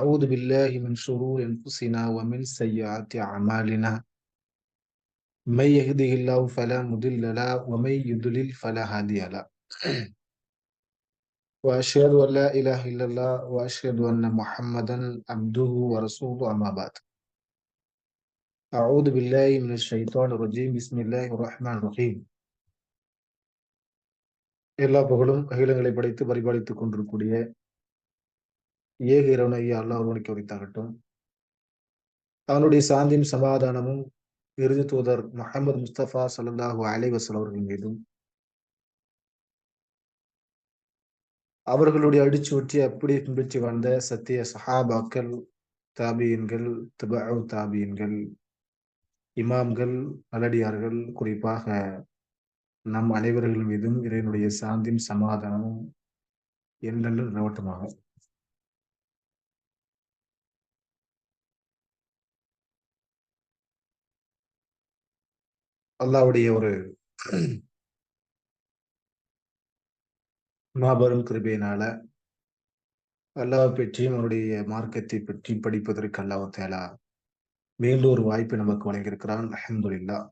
أعوذ بالله من شرور أنفسنا ومن سيئات أعمالنا من يهده الله فلا مضل له ومن يضلل فلا هادي له وأشهد أن لا إله إلا الله وأشهد أن محمدا عبده ورسوله أما بعد أعوذ بالله من الشيطان الرجيم بسم الله الرحمن الرحيم எல்லா புகழும் அகிலங்களை படைத்து பரிபாலித்துக் கொண்டிருக்கூடிய ஏக இறைவன் ஐயா அல்லாஹ் ஒருவனுக்கு உரித்தாகட்டும். அவனுடைய சாந்தியும் சமாதானமும் இறுதி தூதர் முஹம்மது முஸ்தபா ஸல்லல்லாஹு அலைஹி வஸல்லம் அவர்கள் மீதும் அவர்களுடைய அடிச்சுவற்றி அப்படி பின்பற்றி வந்த சத்திய சஹாபாக்கள், தாபியன்கள், தபஉ தாபியன்கள், இமாம்கள், நல்லடியார்கள், குறிப்பாக நம் அனைவர்கள் மீதும் இறைவனுடைய சாந்தியும் சமாதானமும் என்றென்றும் நிலவட்டுமாக. அல்லாஹ்வுடைய ஒரு மாபெரும் கிருபையினால அல்லாஹ் பற்றியும் அவருடைய மார்க்கத்தை பற்றி படிப்பதற்கு அல்லாஹ் தஆலா மீண்டும் ஒரு வாய்ப்பை நமக்கு வழங்கியிருக்கிறான். அல்ஹம்துலில்லாஹ்.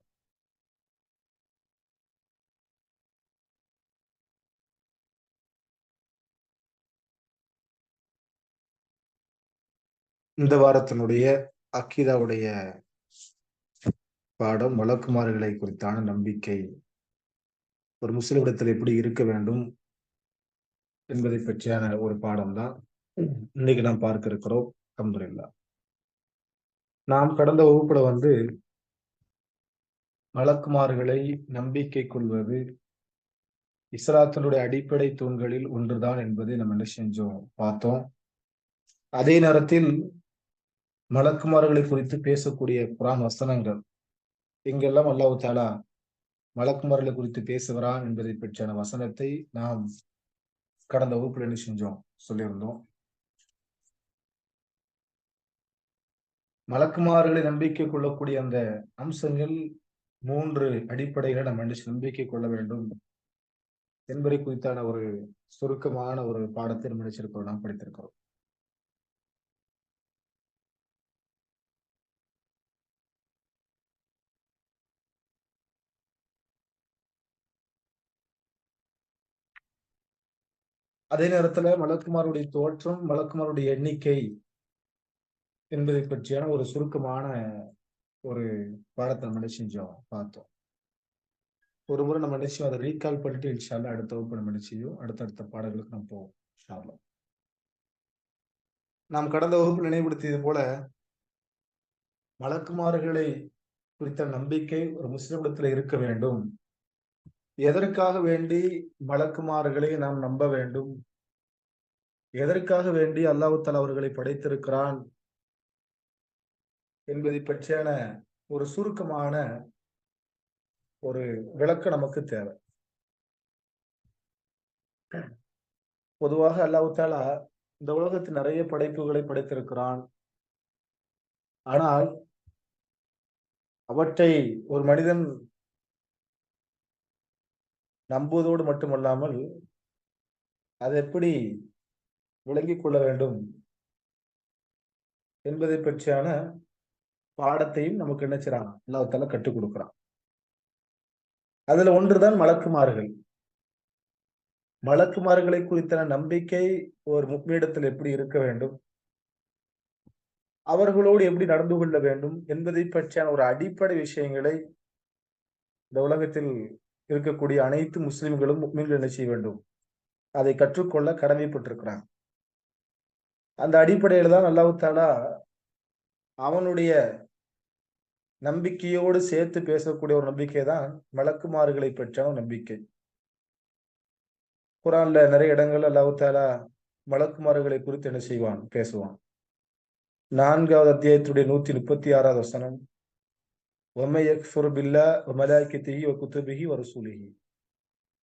இந்த வாரத்தினுடைய அக்கீதாவுடைய பாடம் வழக்குமாறுகளை குறித்தான நம்பிக்கை ஒரு முஸ்லிமிடத்தில் எப்படி இருக்க வேண்டும் என்பதை பற்றியான ஒரு பாடம் தான் இன்னைக்கு நாம் பார்க்க இருக்கிறோம். அல்ஹம்துலில்லாஹ். நாம் கடந்த வகுப்புல வழக்குமாறுகளை நம்பிக்கை கொள்வது இஸ்லாத்தினுடைய அடிப்படை தூண்களில் ஒன்றுதான் என்பதை நம்ம என்ன செஞ்சோம், பார்த்தோம். அதே நேரத்தில் மலக்குமார்களை குறித்து பேசக்கூடிய குர்ஆன் வசனங்கள் எங்கெல்லாம் அல்லாஹ் தஆலா மலக்குமார்களை குறித்து பேசுகிறான் என்பதை பற்றியான வசனத்தை நாம் கடந்த வகுப்புல என்ன செஞ்சோம், சொல்லியிருந்தோம். மலக்குமார்களை நம்பிக்கை கொள்ளக்கூடிய அந்த அம்சங்கள் 3 அடிப்படைகளை நம்ம நம்பிக்கை கொள்ள வேண்டும் என்பதை குறித்தான ஒரு சுருக்கமான ஒரு பாடத்தை நம்ம நினைச்சிருக்கிறோம், நாம் படித்திருக்கிறோம். அதே நேரத்துல மலக்குமாருடைய தோற்றம், மலக்குமாருடைய எண்ணிக்கை என்பதை பற்றியான ஒரு சுருக்கமான ஒரு பாடத்தை நம்ம என்ன செஞ்சோம், பார்த்தோம். ஒரு முறை நம்ம நினைச்சோம் அதை ரீகால் பண்ணிட்டு இன்ஷா அல்லாஹ் அடுத்த வகுப்பு நம்ம நினைச்சோம் அடுத்தடுத்த பாடங்களுக்கு நம்ம போவோம் இன்ஷா அல்லாஹ். நாம் கடந்த வகுப்பு நினைவுபடுத்தியது போல மலக்குமார்களை குறித்த நம்பிக்கை ஒரு முஸ்லிமிடத்தில் இருக்க வேண்டும். எதற்காக வேண்டி மலக்குமார்களை நாம் நம்ப வேண்டும், எதற்காக வேண்டி அல்லாஹ் தஆலா அவர்களை படைத்திருக்கிறான் என்பதை பற்றியான ஒரு சுருக்கமான ஒரு விளக்கம் நமக்கு தேவை. பொதுவாக அல்லாஹ் தஆலா இந்த உலகத்தில் நிறைய படைப்புகளை படைத்திருக்கிறான். ஆனால் அவற்றை ஒரு மனிதன் நம்புவதோடு மட்டுமல்லாமல் அதை எப்படி விளங்கிக் கொள்ள வேண்டும் என்பதை பற்றியான பாடத்தையும் நமக்கு என்ன செய்றான், அல்லாஹ் தஆலா கற்றுக் கொடுக்கிறான். அதுல ஒன்றுதான் மலக்குமார்கள். மலக்குமார்களை குறித்த நம்பிக்கை ஒரு முஃமினிடத்தில் எப்படி இருக்க வேண்டும், அவர்களோடு எப்படி நடந்து கொள்ள வேண்டும் என்பதை பற்றியான ஒரு அடிப்படை விஷயங்களை இந்த உலகத்தில் இருக்கக்கூடிய அனைத்து முஸ்லிம்களும் முஃமின்கள் என்ன செய்ய வேண்டும், அதை கற்றுக்கொள்ள கடமைப்பட்டிருக்கிறாங்க. அந்த அடிப்படையில் தான் அல்லாஹ் தஆலா அவனுடைய நம்பிக்கையோடு சேர்த்து பேசக்கூடிய ஒரு நம்பிக்கை தான் மலக்குமார்களை பற்றியான நம்பிக்கை. குர்ஆன்ல நிறைய இடங்கள் அல்லாஹ் தஆலா மலக்குமார்களை குறித்து என்ன செய்வான், பேசுவான். 4வது அத்தியாயத்துடைய 136வது வசனம், வமை யக்ஃபுர் பில்லாஹ் வ மலாயிகத்திஹி வ குதுபிஹி வ ரசூலிஹி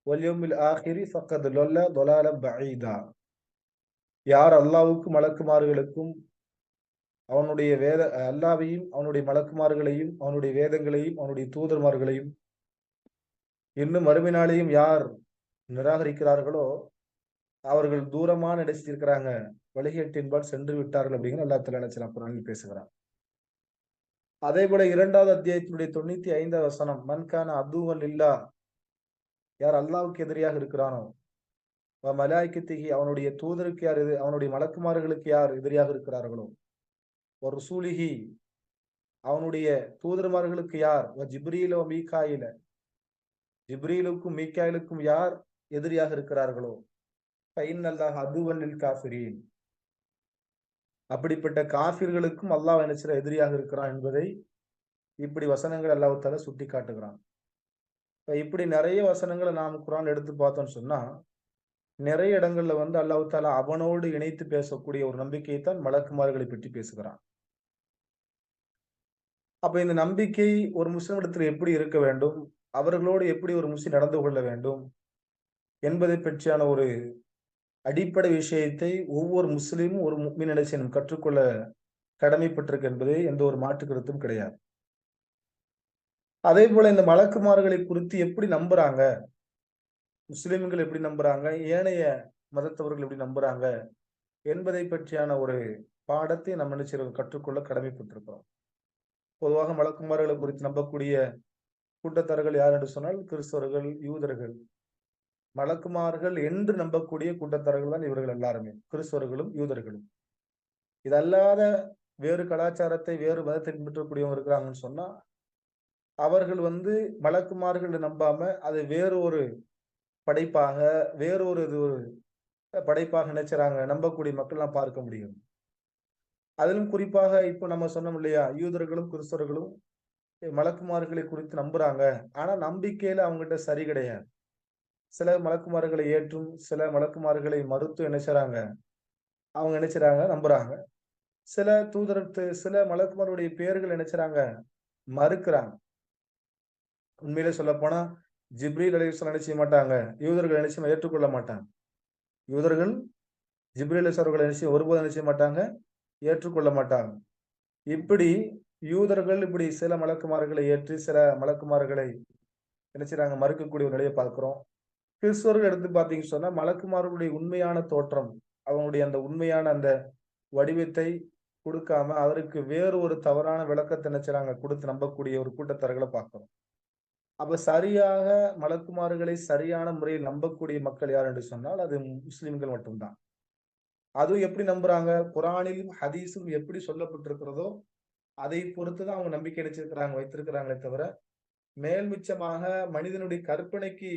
வல் யௌமில் ஆகிரி ஃபக்கத் லல்ல ضلالا பஈதா. யார் அல்லாஹ்வுக்கும் மலக்குமார்களுக்கும் அவனுடைய அல்லாஹ்வையும் அவனுடைய மலக்குமார்களையும் அவனுடைய வேதங்களையும் அவனுடைய தூதர்மார்களையும் இன்னும் மறுமை நாளையும் யார் நிராகரிக்கிறார்களோ அவர்கள் தூரமான இடத்தில் இருக்கிறாங்க, வழிகேட்டின்பால் சென்று விட்டார்கள் அப்படிங்கிற அல்லாஹ் தஆலா நினைச்சலாம் குர்ஆனில் பேசுகிறான். அதே போல 2வது அத்தியாயத்தினுடைய 95வது வசனம், மன்கான அதுவன் இல்லா, யார் அல்லாஹ்வுக்கு எதிரியாக இருக்கிறானோ, மலாய்க்கத்திகி, அவனுடைய தூதருக்கு யார் அவனுடைய மலக்குமார்களுக்கு யார் எதிரியாக இருக்கிறார்களோ, ஒரு ருசூலிஹி, அவனுடைய தூதர்மார்களுக்கு யார், ஜிப்ரீல மீகாயில, ஜிப்ரீலுக்கும் மீகாயிலுக்கும் யார் எதிரியாக இருக்கிறார்களோ, ஃபைன்னல்லாஹ அதுவன் லில் காஃபிரீன், அப்படிப்பட்ட காஃபிர்களுக்கும் அல்லாஹ் நினைச்சிற எதிரியாக இருக்கிறான் என்பதை இப்படி வசனங்கள் அல்லாஹ் தஆலா சுட்டி காட்டுகிறான். இப்படி நிறைய வசனங்களை நாம் குர்ஆன் எடுத்து பார்த்தோம்னு சொன்னா, நிறைய இடங்கள்ல அல்லாஹ் தஆலா அவனோடு இணைத்து பேசக்கூடிய ஒரு நம்பிக்கையை தான் மலக்குமார்களை பற்றி பேசுகிறான். அப்ப இந்த நம்பிக்கை ஒரு முஸ்லிமிடத்தில் எப்படி இருக்க வேண்டும், அவர்களோடு எப்படி ஒரு முஸ்லிம் நடந்து கொள்ள வேண்டும் என்பதை பற்றியான ஒரு அடிப்படை விஷயத்தை ஒவ்வொரு முஸ்லிமும் ஒரு முஃமின் என்ன செய்யணும், கற்றுக்கொள்ள கடமைப்பட்டிருக்கு என்பது எந்த ஒரு மாற்று கருத்தும் கிடையாது. அதே போல இந்த மலக்குமார்களை குறித்து எப்படி நம்புறாங்க, முஸ்லிம்கள் எப்படி நம்புறாங்க, ஏனைய மதத்தவர்கள் எப்படி நம்புறாங்க என்பதை பற்றியான ஒரு பாடத்தை நம்ம என்ன செய்யறோம், கற்றுக்கொள்ள கடமைப்பட்டிருக்கிறோம். பொதுவாக மலக்குமார்களை குறித்து நம்பக்கூடிய கூட்டத்தார்கள் யார் என்று சொன்னால் கிறிஸ்தவர்கள், யூதர்கள். மலக்குமார்கள் என்று நம்பக்கூடிய கூட்டத்தார்கள் தான் இவர்கள் எல்லாருமே, கிறிஸ்தவர்களும் யூதர்களும். இதல்லாத வேறு கலாச்சாரத்தை, வேறு மதத்தை பின்பற்றக்கூடியவங்க இருக்கிறாங்கன்னு சொன்னா, அவர்கள் மலக்குமார்கள் நம்பாம அதை வேறு ஒரு படைப்பாக, வேறு ஒரு படைப்பாக நினைச்சுறாங்க நம்பக்கூடிய மக்கள் எல்லாம் பார்க்க முடியும். அதிலும் குறிப்பாக இப்ப நம்ம சொன்னோம் இல்லையா, யூதர்களும் கிறிஸ்தவர்களும் மலக்குமார்களை குறித்து நம்புறாங்க. ஆனா நம்பிக்கையில அவங்ககிட்ட சரி கிடையாது. சில மலக்குமார்களை ஏற்றும், சில மலக்குமார்களை மறுத்து என்ன செய்றாங்க, அவங்க நினைச்சுறாங்க நம்புறாங்க. சில சில மலக்குமாருடைய பெயர்கள் நினைச்சுறாங்க மறுக்கிறாங்க. உண்மையிலே சொல்ல போனா ஜிப்ரீல் அலைஹிஸ்ஸலாம் என்ன செய்ய மாட்டாங்க, யூதர்கள் நினைச்சு ஏற்றுக்கொள்ள மாட்டாங்க. யூதர்கள் ஜிப்ரீல் அலைஹிஸ்ஸலாம் நினைச்சு ஒருபோதும் நினைச்ச மாட்டாங்க, ஏற்றுக்கொள்ள மாட்டாங்க. இப்படி யூதர்கள் இப்படி சில மலக்குமார்களை ஏற்று, சில மலக்குமார்களை நினைச்சுறாங்க மறுக்கக்கூடிய ஒரு நிலையை பார்க்கிறோம். கிறிஸ்தவர்கள் எடுத்து பார்த்தீங்கன்னு சொன்னா, மலக்குமார்களுடைய உண்மையான தோற்றம், அவங்களுடைய அந்த உண்மையான அந்த வடிவத்தை கொடுக்காம, அதற்கு வேறு ஒரு தவறான விளக்கத்தை நினைச்சுறாங்க கொடுத்து நம்பக்கூடிய ஒரு கூட்டத்தார்களை பார்க்கிறோம். அப்ப சரியாக மலக்குமார்களை சரியான முறையில் நம்பக்கூடிய மக்கள் யார் என்று சொன்னால், அது முஸ்லிம்கள் மட்டும்தான். அதுவும் எப்படி நம்புறாங்க, குர்ஆனிலும் ஹதீஸும் எப்படி சொல்லப்பட்டிருக்கிறதோ அதை பொறுத்துதான் அவங்க நம்பிக்கை வைத்திருக்கிறாங்களே தவிர, மேல் மிச்சமாக மனிதனுடைய கற்பனைக்கு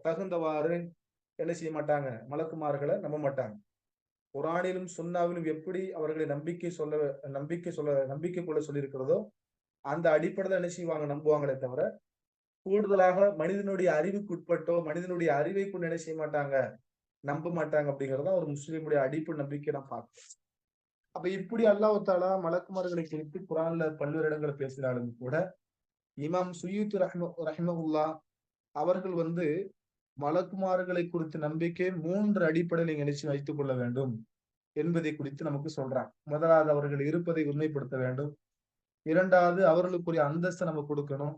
தகுந்தவாறு என்ன செய்ய மாட்டாங்க, மலக்குமார்களை நம்ப மாட்டாங்க. குர்ஆனிலும் சுன்னாவிலும் எப்படி அவர்களை நம்பிக்கை கொள்ள சொல்லியிருக்கிறதோ அந்த அடிப்படையில் என்ன செய்வாங்க, நம்புவாங்களே தவிர, கூடுதலாக மனிதனுடைய அறிவுக்கு உட்பட்டோ, மனிதனுடைய அறிவை கொண்டு என்ன செய்ய மாட்டாங்க, நம்ப மாட்டாங்க அப்படிங்கறத ஒரு முஸ்லிமுடைய அடிப்படை நம்பிக்கை நான் பார்க்கிறேன். அப்ப இப்படி அல்லாஹ் தஆலா மலக்குமார்களை குறித்து குர்ஆன்ல பல்வேறு இடங்களை பேசினாலும் கூட, இமாம் சுயூத்தி ரஹிமஹுல்லாஹ் அவர்கள் மலக்குமார்களை குறித்த நம்பிக்கை 3 அடிப்படையில் நீங்க நினைச்சு வைத்துக் கொள்ள வேண்டும் என்பதை குறித்து நமக்கு சொல்றாங்க. முதலாவது, அவர்கள் இருப்பதை உண்மைப்படுத்த வேண்டும். 2வது, அவர்களுக்குரிய அந்தஸ்தை நம்ம கொடுக்கணும்.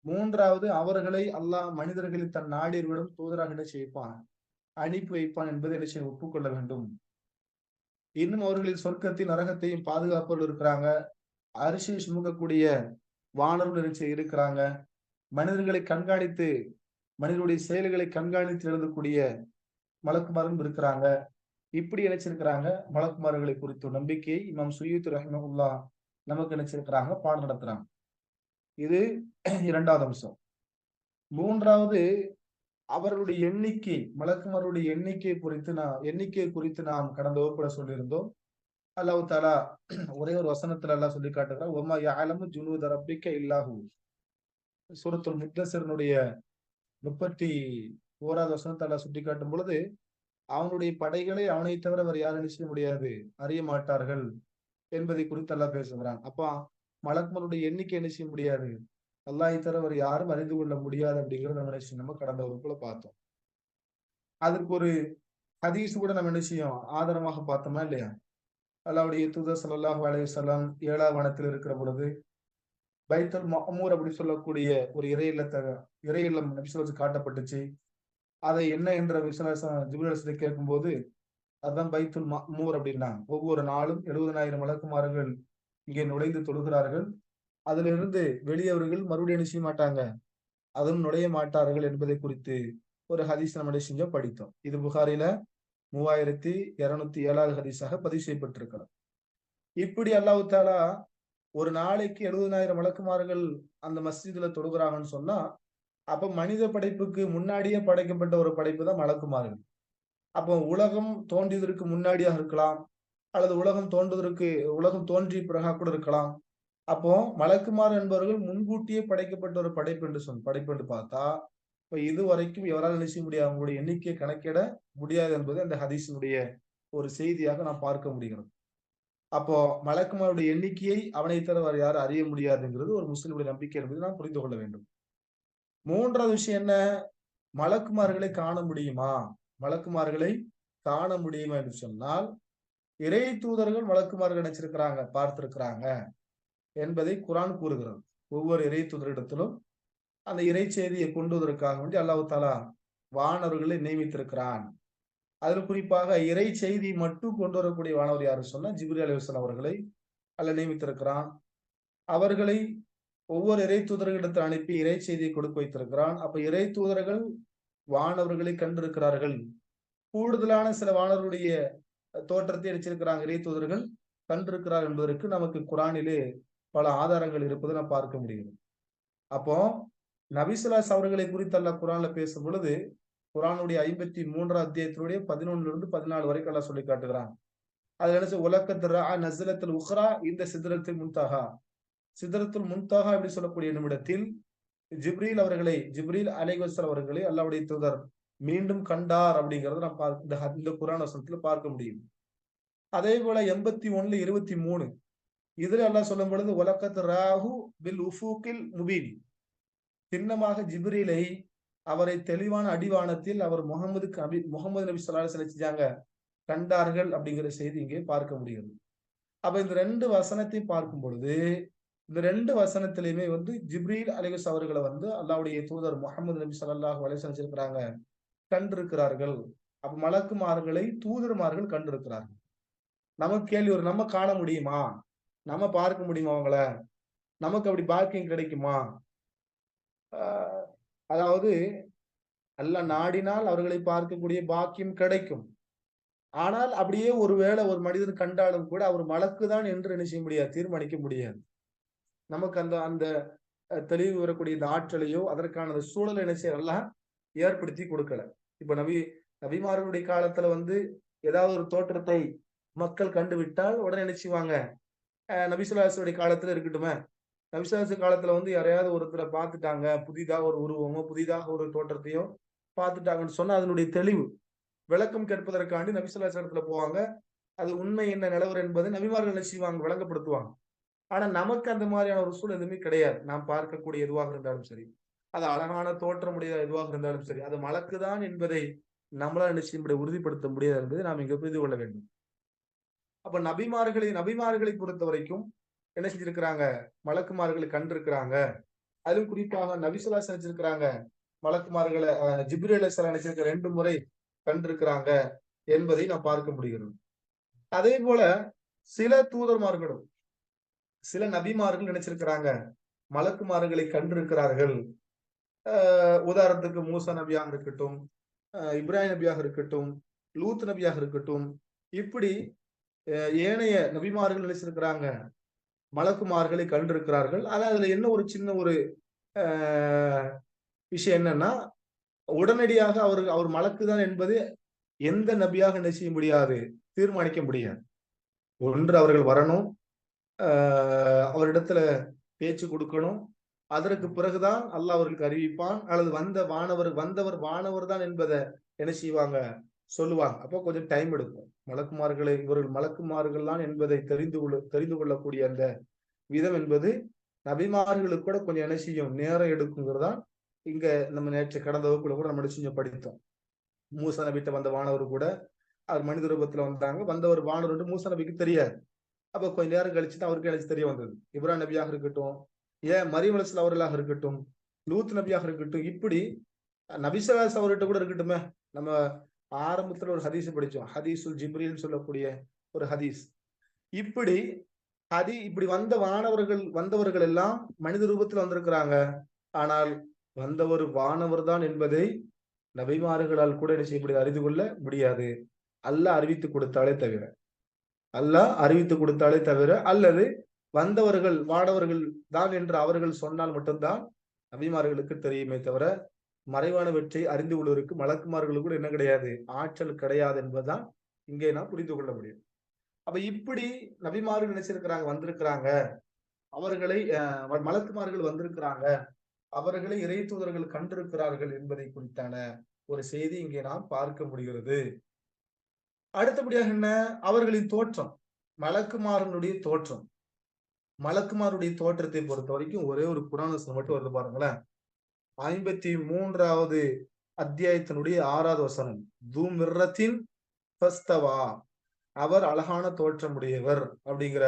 3வது, அவர்களை அல்லாஹ் மனிதர்களில் தன் நாடியவர்களும் தூதராக என்ன செய்வான், அனுப்பி வைப்பான் என்பதை என்ன செய்ய ஒப்புக்கொள்ள வேண்டும். இன்னும் அவர்களில் சொர்க்கத்தையும் நரகத்தையும் பாதுகாப்பவர்கள் இருக்கிறாங்க. அரிசியை சுமக்கக்கூடிய வானவர்கள் இருக்கிறாங்க. மனிதர்களை கண்காணித்து, மனிதனுடைய செயல்களை கண்காணித்து எழுதக்கூடிய மலக்குமாரும் இருக்கிறாங்க. இப்படி நினைச்சிருக்கிறாங்க. மலக்குமார்களை குறித்த நம்பிக்கையை இமாம் சுயூத்தி ரஹிமஹுல்லாஹ் நமக்கு நினைச்சிருக்கிறாங்க, பாடம் நடத்துறாங்க. இது 2வது அம்சம். 3வது, அவர்களுடைய எண்ணிக்கை, மலக்குமாருடைய எண்ணிக்கை குறித்து நாம் கடந்த வகுப்புல சொல்லியிருந்தோம். அல்லாஹ் தஆலா ஒரே ஒரு வசனத்துல அல்லாஹ் சொல்லி காட்டுகிறார், வமா யஅலமு ஜுனூத ரப்பிக்க இல்லா ஹு. சூரத்துல் முத்தஸிரினுடைய 31வது வசனத்தை அல்லாஹ் சுட்டி காட்டும் பொழுது, அவனுடைய படைகளை அவனை தவிர வேறு யாரும் என்ன செய்ய முடியாது, அறிய மாட்டார்கள் என்பதை குறித்து அல்லாஹ் பேசுகிறான். அப்ப மலக்குமாருடைய எண்ணிக்கை என்ன செய்ய முடியாது, அல்லாஹை தவிர வேறு யாரும் அறிந்து கொள்ள முடியாது அப்படிங்கிறத நம்ம கடந்த வகுப்புல பார்த்தோம். அதற்கு ஒரு ஹதீஸ் கூட நம்ம என்ன செய்யும், ஆதாரமாக பார்த்தோமா இல்லையா? அல்லாஹ்வுடைய தூதர் ஸல்லல்லாஹு அலைஹி வஸல்லம் 7வது வானத்தில் இருக்கிற பொழுது, பைத்துல் மஅமூர் அப்படி சொல்லக்கூடிய ஒரு இறை இல்லம் நபி ஸல்லல்லாஹு காட்டப்பட்டுச்சு. அதை என்ன என்ற ஜிப்ரீல் அலைஹிஸ்ஸலாம் கேட்கும்போது, அதுதான் பைத்துல் மஅமூர் அப்படின்னா. ஒவ்வொரு நாளும் 70,000 மலக்குமார்கள் இங்கே நுழைந்து தொழுகிறார்கள். அதிலிருந்து வெளியவர்கள் மறுபடியும் என்ன செய்ய மாட்டாங்க, அதுவும் நுழைய மாட்டார்கள் என்பதை குறித்து ஒரு ஹதீஸ் நம்ம என்ன செஞ்சோம், படித்தோம். இது புகாரில 3207வது ஹதீஸாக பதிவு செய்யப்பட்டிருக்கிறது. இப்படி அல்லாஹ் தஆலா ஒரு நாளைக்கு 70,000 மலக்குமார்கள் அந்த மஸ்ஜிதுல தொழுகிறாங்கன்னு சொன்னா, அப்ப மனித படைப்புக்கு முன்னாடியே படைக்கப்பட்ட ஒரு படைப்பு தான் மலக்குமார்கள். அப்போ உலகம் தோன்றியதற்கு முன்னாடியாக இருக்கலாம், அல்லது உலகம் தோன்றிய பிறகா கூட இருக்கலாம். அப்போ மலக்குமார் என்பவர்கள் முன்கூட்டியே படைக்கப்பட்ட ஒரு படைப்பு என்று பார்த்தா, இப்ப இதுவரைக்கும் எவரால் என்ன செய்ய முடியாது, அவங்களுடைய எண்ணிக்கையை கணக்கிட முடியாது என்பது அந்த ஹதீஸினுடைய ஒரு செய்தியாக நாம் பார்க்க முடிகிறது. அப்போ மலக்குமாருடைய எண்ணிக்கையை அவனை தவிர வேறு யாரும் அறிய முடியாதுங்கிறது ஒரு முஸ்லிமுடைய நம்பிக்கை என்பதை நாம் புரிந்து கொள்ள வேண்டும். 3வது விஷயம் என்ன? மலக்குமார்களை காண முடியுமா? மலக்குமார்களை காண முடியுமா என்று சொன்னால், இறை தூதர்கள் மலக்குமார்கள் நினைச்சிருக்கிறாங்க, பார்த்திருக்கிறாங்க என்பதை குர்ஆன் கூறுகிறது. ஒவ்வொரு இறை தூதரிடத்திலும் அந்த இறை செய்தியை கொண்டு வருவதற்காக வேண்டி அல்லாஹ் தஆலா வானவர்களை நியமித்திருக்கிறான். அதில் குறிப்பாக இறை செய்தி மட்டும் கொண்டு வரக்கூடிய வானவர் யாரு சொன்னா, ஜிப்ரீல் அலைஹிஸ்ஸலாம் அவர்களை அல்லாஹ் நியமித்திருக்கிறான். அவர்களை ஒவ்வொரு இறை தூதர்களிடத்தில் அனுப்பி இறை செய்தியை கொடுக்க வைத்திருக்கிறான். அப்ப இறை தூதர்கள் வானவர்களை கண்டிருக்கிறார்கள். கூடுதலான சில வானவர்களுடைய தோற்றத்தை அளிச்சிருக்கிறாங்க இறை தூதர்கள் கண்டிருக்கிறார் என்பதற்கு நமக்கு குர்ஆனிலே பல ஆதாரங்கள் இருப்பதை நாம் பார்க்க முடியும். அப்போ நபி ஸல்லல்லாஹு அவர்களை குறித்து அல்லாஹ் குர்ஆன்ல பேசும் பொழுது, குர்ஆனுடைய 53வது அத்தியாயத்தினுடைய 11லிருந்து 14 வரைக்கும் அல்லாஹ் சொல்லி காட்டுகிறான். அதுல என்ன உலகத் ரஅ நஸ்லத்துல் உக்ரா இந்த சித்ரத்துல் முன்தஹா. சித்ரத்துல் முன்தஹா என்று சொல்லக்கூடிய நிமிடத்தில் ஜிப்ரீல் அலைஹிஸ்ஸலாம் அவர்களை அல்லாஹ்வுடைய தூதர் மீண்டும் கண்டார் அப்படிங்கறத நாம் இந்த குர்ஆன் வசனத்துல பார்க்க முடியும். அதே போல 81:23 இதுல அல்லாஹ் சொல்லும் பொழுது வலக்கத் ராஹு பில் உஃபூகில் முபீன். சின்னமாக ஜிப்ரீலை அவரை தெளிவான அடிவானத்தில் அவர் முகமது நபி ஸல்லல்லாஹு அலைஹி வஸல்லம் செஞ்சாங்க, கண்டார்கள் அப்படிங்கிற செய்தி இங்கே பார்க்க முடிகிறது. அப்ப இந்த 2 வசனத்தை பார்க்கும் பொழுது, இந்த 2 வசனத்திலையுமே ஜிப்ரீல் அலைஹிஸ்ஸலாம் அவர்களை அல்லாஹ்வுடைய தூதர் முகமது நபி ஸல்லல்லாஹு அலைஹி வஸல்லம் செஞ்சிருக்கிறாங்க, கண்டிருக்கிறார்கள். அப்ப மலக்குமார்களை தூதர்மார்கள் கண்டிருக்கிறார்கள். நமக்கு கேள்வி வரும், நம்ம காண முடியுமா? நம்ம பார்க்க முடியுமா அவங்கள? நமக்கு அப்படி பாக்கியம் கிடைக்குமா? அதாவது அல்லாஹ் நாடினால் அவர்களை பார்க்கக்கூடிய பாக்கியம் கிடைக்கும். ஆனால் அப்படியே ஒருவேளை ஒரு மனிதர் கண்டாலும் கூட அவர் மலக்கு தான் என்று என்ன செய்ய முடியாது, தீர்மானிக்க முடியாது. நமக்கு அந்த அந்த தெளிவு வரக்கூடிய இந்த ஆற்றலையோ அதற்கான சூழலை என்ன செய்யலாம் ஏற்படுத்தி கொடுக்கல. இப்ப நபிமார்களுடைய காலத்துல ஏதாவது ஒரு தோற்றத்தை மக்கள் கண்டுவிட்டால் உடனே என்ன செய்வாங்க, நபி ஸல்லல்லாஹு அலைஹி வஸல்லம் காலத்துல இருக்கட்டுமே, நபி ஸல்லல்லாஹு அலைஹி காலத்துல யாரையாவது ஒருத்தரை பார்த்துட்டாங்க, புதிதாக ஒரு உருவமோ புதிதாக ஒரு தோற்றத்தையோ பார்த்துட்டாங்கன்னு சொன்னா அதனுடைய தெளிவு விளக்கம் கேட்பதற்காண்டி நபி ஸல்லல்லாஹு அலைஹி வஸல்லம் போவாங்க. அது உண்மை என்ன நிலவரம் என்பதை நபிமார்கள் என்ன செய்வாங்க, விளங்கப்படுத்துவாங்க. ஆனா நமக்கு அந்த மாதிரியான ஒரு சூழல் எதுவுமே கிடையாது. நாம் பார்க்கக்கூடிய எதுவாக இருந்தாலும் சரி, அது அழகான தோற்றமுடைய எதுவாக இருந்தாலும் சரி, அது மலக்குதான் என்பதை நம்மளால் நிச்சயம் உறுதிப்படுத்த முடியாது என்பதை நாம் இங்க புரிந்து கொள்ள வேண்டும். அப்ப நபிமார்களை பொறுத்த வரைக்கும் என்ன செஞ்சிருக்கிறாங்க, மலக்குமார்களை கண்டிருக்கிறாங்க. அதிலும் குறிப்பாக நபி ஸல்லல்லாஹு அலைஹி வஸல்லம் செஞ்சிருக்கிறாங்க, மலக்குமார்களை ஜிப்ரீல் அலைஹிஸ்ஸலாம் நினைச்சிருக்க 2 முறை கண்டிருக்கிறாங்க என்பதை நாம் பார்க்க முடிகிறது. அதே போல சில தூதர்மார்களும் சில நபிமார்கள் நினைச்சிருக்கிறாங்க, மலக்குமார்களை கண்டிருக்கிறார்கள். உதாரணத்துக்கு மூசா நபியாக இருக்கட்டும், இப்ராஹிம் நபியாக இருக்கட்டும், லூத் நபியாக இருக்கட்டும், இப்படி ஏனைய நபிமார்கள் நினைச்சிருக்கிறாங்க, மலக்குமார்களை கண்டிருக்கிறார்கள். ஆனா அதுல என்ன ஒரு சின்ன ஒரு விஷயம் என்னன்னா, உடனடியாக அவர் மலக்குதான் என்பது எந்த நபியாக என்ன செய்ய முடியாது, தீர்மானிக்க முடியாது. ஒன்று அவர்கள் வரணும், அவரிடத்துல பேச்சு கொடுக்கணும், அதற்கு பிறகுதான் அல்லாஹ் அவர்களுக்கு அறிவிப்பான், அல்லது வந்தவர் வானவர் தான் என்பதை என்ன செய்வாங்க, சொல்லுவாங்க. அப்போ கொஞ்சம் டைம் எடுக்கும். இவர்கள் மலக்குமார்கள் தான் என்பதை தெரிந்து கொள்ளக்கூடிய அந்த விதம் என்பது நபிமார்களுக்கு கூட கொஞ்சம் என்ன செய்யும், நேரம் எடுக்குங்கிறதான் இங்க நம்ம நேற்று கடந்த வகுப்புல கூட நம்ம என்ன செஞ்சோம், படித்தோம். மூசா நபிட்ட வந்த வானவர் கூட அவர் மனித ரூபத்துல வந்தவர் வானவர் மூசா நபிக்கு தெரியாது. அப்ப கொஞ்ச நேரம் கழிச்சு தான் அவருக்கு எனக்கு தெரிய வந்தது. இப்ராஹிம் நபியாக இருக்கட்டும், மரியம் அலைஹிஸ்ஸலாம் அவர்களாக இருக்கட்டும், லூத் நபியாக இருக்கட்டும், இப்படி நபி ஸல்லல்லாஹு அலைஹி அவர்கிட்ட கூட இருக்கட்டுமே, நம்ம ஆரம்பத்துல ஒரு ஹதீஸ் படிச்சோம், ஹதீசுல் ஜிப்ரீல் சொல்லக்கூடிய ஒரு ஹதீஸ். இப்படி இப்படி வந்தவர்கள் எல்லாம் மனித ரூபத்தில் வந்திருக்கிறாங்க. ஆனால் வந்தவர் வானவர் தான் என்பதை நபிமார்களால் கூட என்ன செய்ய முடியாது, அறிந்து கொள்ள முடியாது. அல்லாஹ் அறிவித்து கொடுத்தாலே தவிர, அல்லது வந்தவர்கள் வானவர்கள் தான் என்று அவர்கள் சொன்னால் மட்டும்தான் நபிமார்களுக்கு தெரியுமே தவிர, மறைவான வெற்றி அறிந்து கொள்வதற்கு மலக்குமார்களுக்கு கூட என்ன கிடையாது, ஆற்றல் கிடையாது என்பதுதான் இங்கே நாம் புரிந்து கொள்ள முடியும். அப்ப இப்படி நபிமார்கள் நினைச்சிருக்கிறாங்க, வந்திருக்கிறாங்க, அவர்களை மலக்குமார்கள் வந்திருக்கிறாங்க, அவர்களை இறை தூதர்கள் கண்டிருக்கிறார்கள் என்பதை குறித்தான ஒரு செய்தி இங்கே நாம் பார்க்க முடிகிறது. அடுத்தபடியாக என்ன, அவர்களின் தோற்றம், மலக்குமாரனுடைய தோற்றம். மலக்குமாருடைய தோற்றத்தை பொறுத்த வரைக்கும் ஒரே ஒரு குர்ஆன் வசனம் மட்டும் வருது பாருங்களேன். 53வது அத்தியாயத்தினுடைய 6வது வசனம், து மிர்ரத்தின் ஃபஸ்தவா, அவர் அழகான தோற்றமுடையவர் அப்படிங்கிற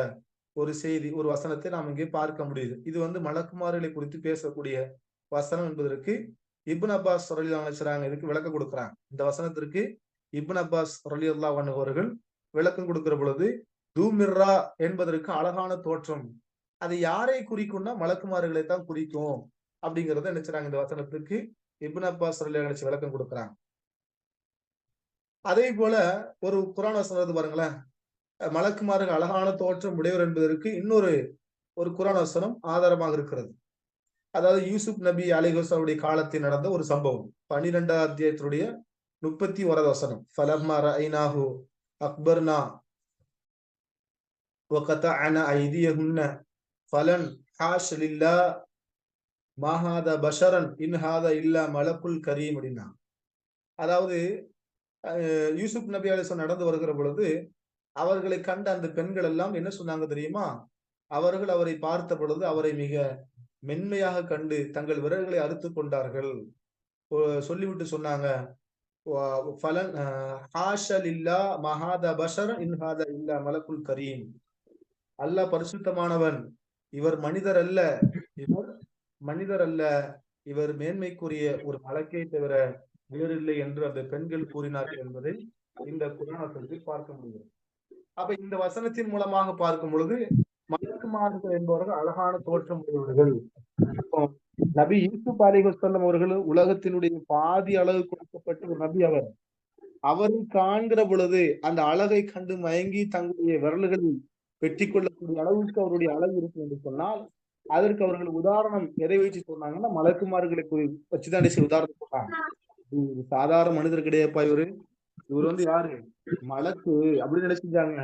ஒரு செய்தி, ஒரு வசனத்தை நாம் இங்கே பார்க்க முடியுது. இது மலக்குமார்களை குறித்து பேசக்கூடிய வசனம் என்பதற்கு இப்னு அப்பாஸ் ரலியல்லாஹு அன்ஹு இதுக்கு விளக்கம் கொடுக்கிறாங்க. இந்த வசனத்திற்கு இப்னு அப்பாஸ் ரலியல்லாஹு அன்ஹு அவர்கள் விளக்கம் கொடுக்கிற பொழுது, தூமிர்ரா என்பதற்கு அழகான தோற்றம், அது யாரை குறிக்கும்னா மலக்குமார்களை தான் குறிக்கும் அப்படிங்கறத நினைச்சாங்க. இந்த வசனத்துக்கு இப்னு அப்பாஸ் ரலியல்லாஹு அன்ஹு விளக்கம் கொடுக்கிறாங்க. அதே போல ஒரு குர்ஆன் வசனம் பாருங்களேன், மலக்குமார்கள் அழகான தோற்றம் உடையவர் என்பதற்கு இன்னொரு ஒரு குர்ஆன் வசனம் ஆதாரமாக இருக்கிறது. அதாவது யூசுப் நபி அலைஹிஸ்ஸலாமுடைய காலத்தில் நடந்த ஒரு சம்பவம். 12வது அத்தியாயத்தினுடைய 31வது வசனம், ஃபலம்மா ரஐனாஹு அக்பர்னா வகதஅனா ஐதியஹுன்ன ஃபலன் ஹாஷ லில்லாஹ் மா ஹாதா பஷரன் இன் ஹாதா இல்லா மலக்குல் கரீம் அப்படின்னா. அதாவது யூசுப் நபி அலைஹிஸ்ஸலாம் நடந்து வருகிற பொழுது அவர்களை கண்ட அந்த பெண்கள் எல்லாம் என்ன சொன்னாங்க தெரியுமா? அவர்கள் அவரை பார்த்த பொழுது அவரை மிக மென்மையாக கண்டு தங்கள் விரல்களை அறுத்து கொண்டார்கள். சொல்லிவிட்டு சொன்னாங்க, ஃபலன் ஹாஷ லில்லாஹ் மா ஹாதா பஷரன் இன் ஹாதா இல்லா மலக்குல் கரீம். அல்லாஹ் பரிசுத்தமானவன், இவர் மனிதர் அல்ல, இவர் மனிதர் அல்ல, இவர் மேன்மைக்குரிய ஒரு மலக்கை தவிர வேறில்லை என்று அந்த பெண்கள் கூறினார்கள் என்பதை இந்த குர்ஆன் வசனத்தில் பார்க்க முடியும். அப்ப இந்த வசனத்தின் மூலமாக பார்க்கும் பொழுது மலக்குமார்கள் என்பவர்கள் அழகான தோற்றம் உடையவர்கள். நபி யூசுப் அலைஹிஸ்ஸலாம் அவர்கள் உலகத்தினுடைய பாதி அளவு கொடுக்கப்பட்ட ஒரு நபி. அவரை காண்கிற பொழுது அந்த அழகை கண்டு மயங்கி தங்களுடைய விரல்களில் வெற்றி கொள்ளக்கூடிய அளவுக்கு அவருடைய அழகு இருக்கும் என்று சொன்னால், அதற்கு அவர்கள் உதாரணம் எதை வச்சு சொன்னாங்கன்னா மலக்குமார்களை வச்சுதான் உதாரணம் சொன்னாங்க. சாதாரண மனிதர் கிடையாதுப்பா இவர் யாரு, மலக்கு அப்படின்னு நினைச்சிருந்தாங்க,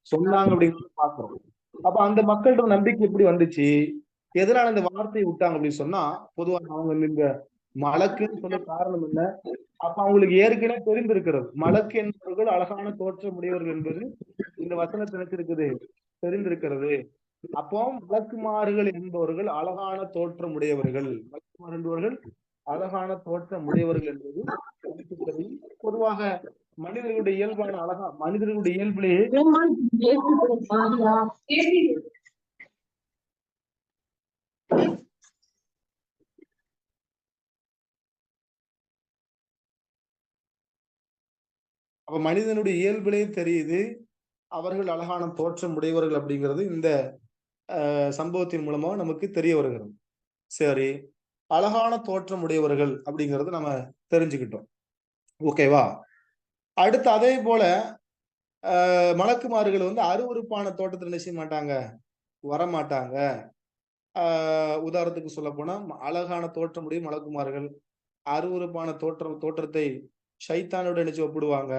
சொன்னாங்க அப்படின்னு பாக்குறோம். அப்ப அந்த மக்களோட நம்பிக்கை எப்படி வந்துச்சு, எதனால இந்த வார்த்தையை விட்டாங்க அப்படின்னு சொன்னா, பொதுவாக அவங்க இந்த மலக்குன்னு சொல்ல காரணம் என்ன, அப்ப அவங்களுக்கு ஏற்கனவே தெரிந்திருக்கிறது, மலக்கு என்பவர்கள் அழகான தோற்றம் உடையவர்கள் என்பது இந்த வசனத்தை நினைச்சிருக்குது, தெரிந்திருக்கிறது. அப்போ மலக்குமார்கள் என்பவர்கள் அழகான தோற்றம் உடையவர்கள், மலக்குமார் என்பவர்கள் அழகான தோற்றம் உடையவர்கள் என்பது பொதுவாக மனிதர்களுடைய இயல்பான மனிதர்களுடைய இயல்பிலேயே அப்ப மனிதனுடைய இயல்பிலேயே தெரியுது அவர்கள் அழகான தோற்றம் உடையவர்கள் அப்படிங்கிறது இந்த சம்பவத்தின் மூலமா நமக்கு தெரிய வருகிறது. சரி, அழகான தோற்றம் உடையவர்கள் அப்படிங்கறது நம்ம தெரிஞ்சுக்கிட்டோம், ஓகேவா? அடுத்து அதே போல மலக்குமார்கள் அருவருப்பான தோட்டத்தில் என்ன செய்ய மாட்டாங்க, வரமாட்டாங்க. உதாரணத்துக்கு சொல்ல போனா அழகான தோற்றமுடைய மலக்குமார்கள் அருவருப்பான தோற்றத்தை ஷைத்தானோட நினைச்சு ஒப்பிடுவாங்க.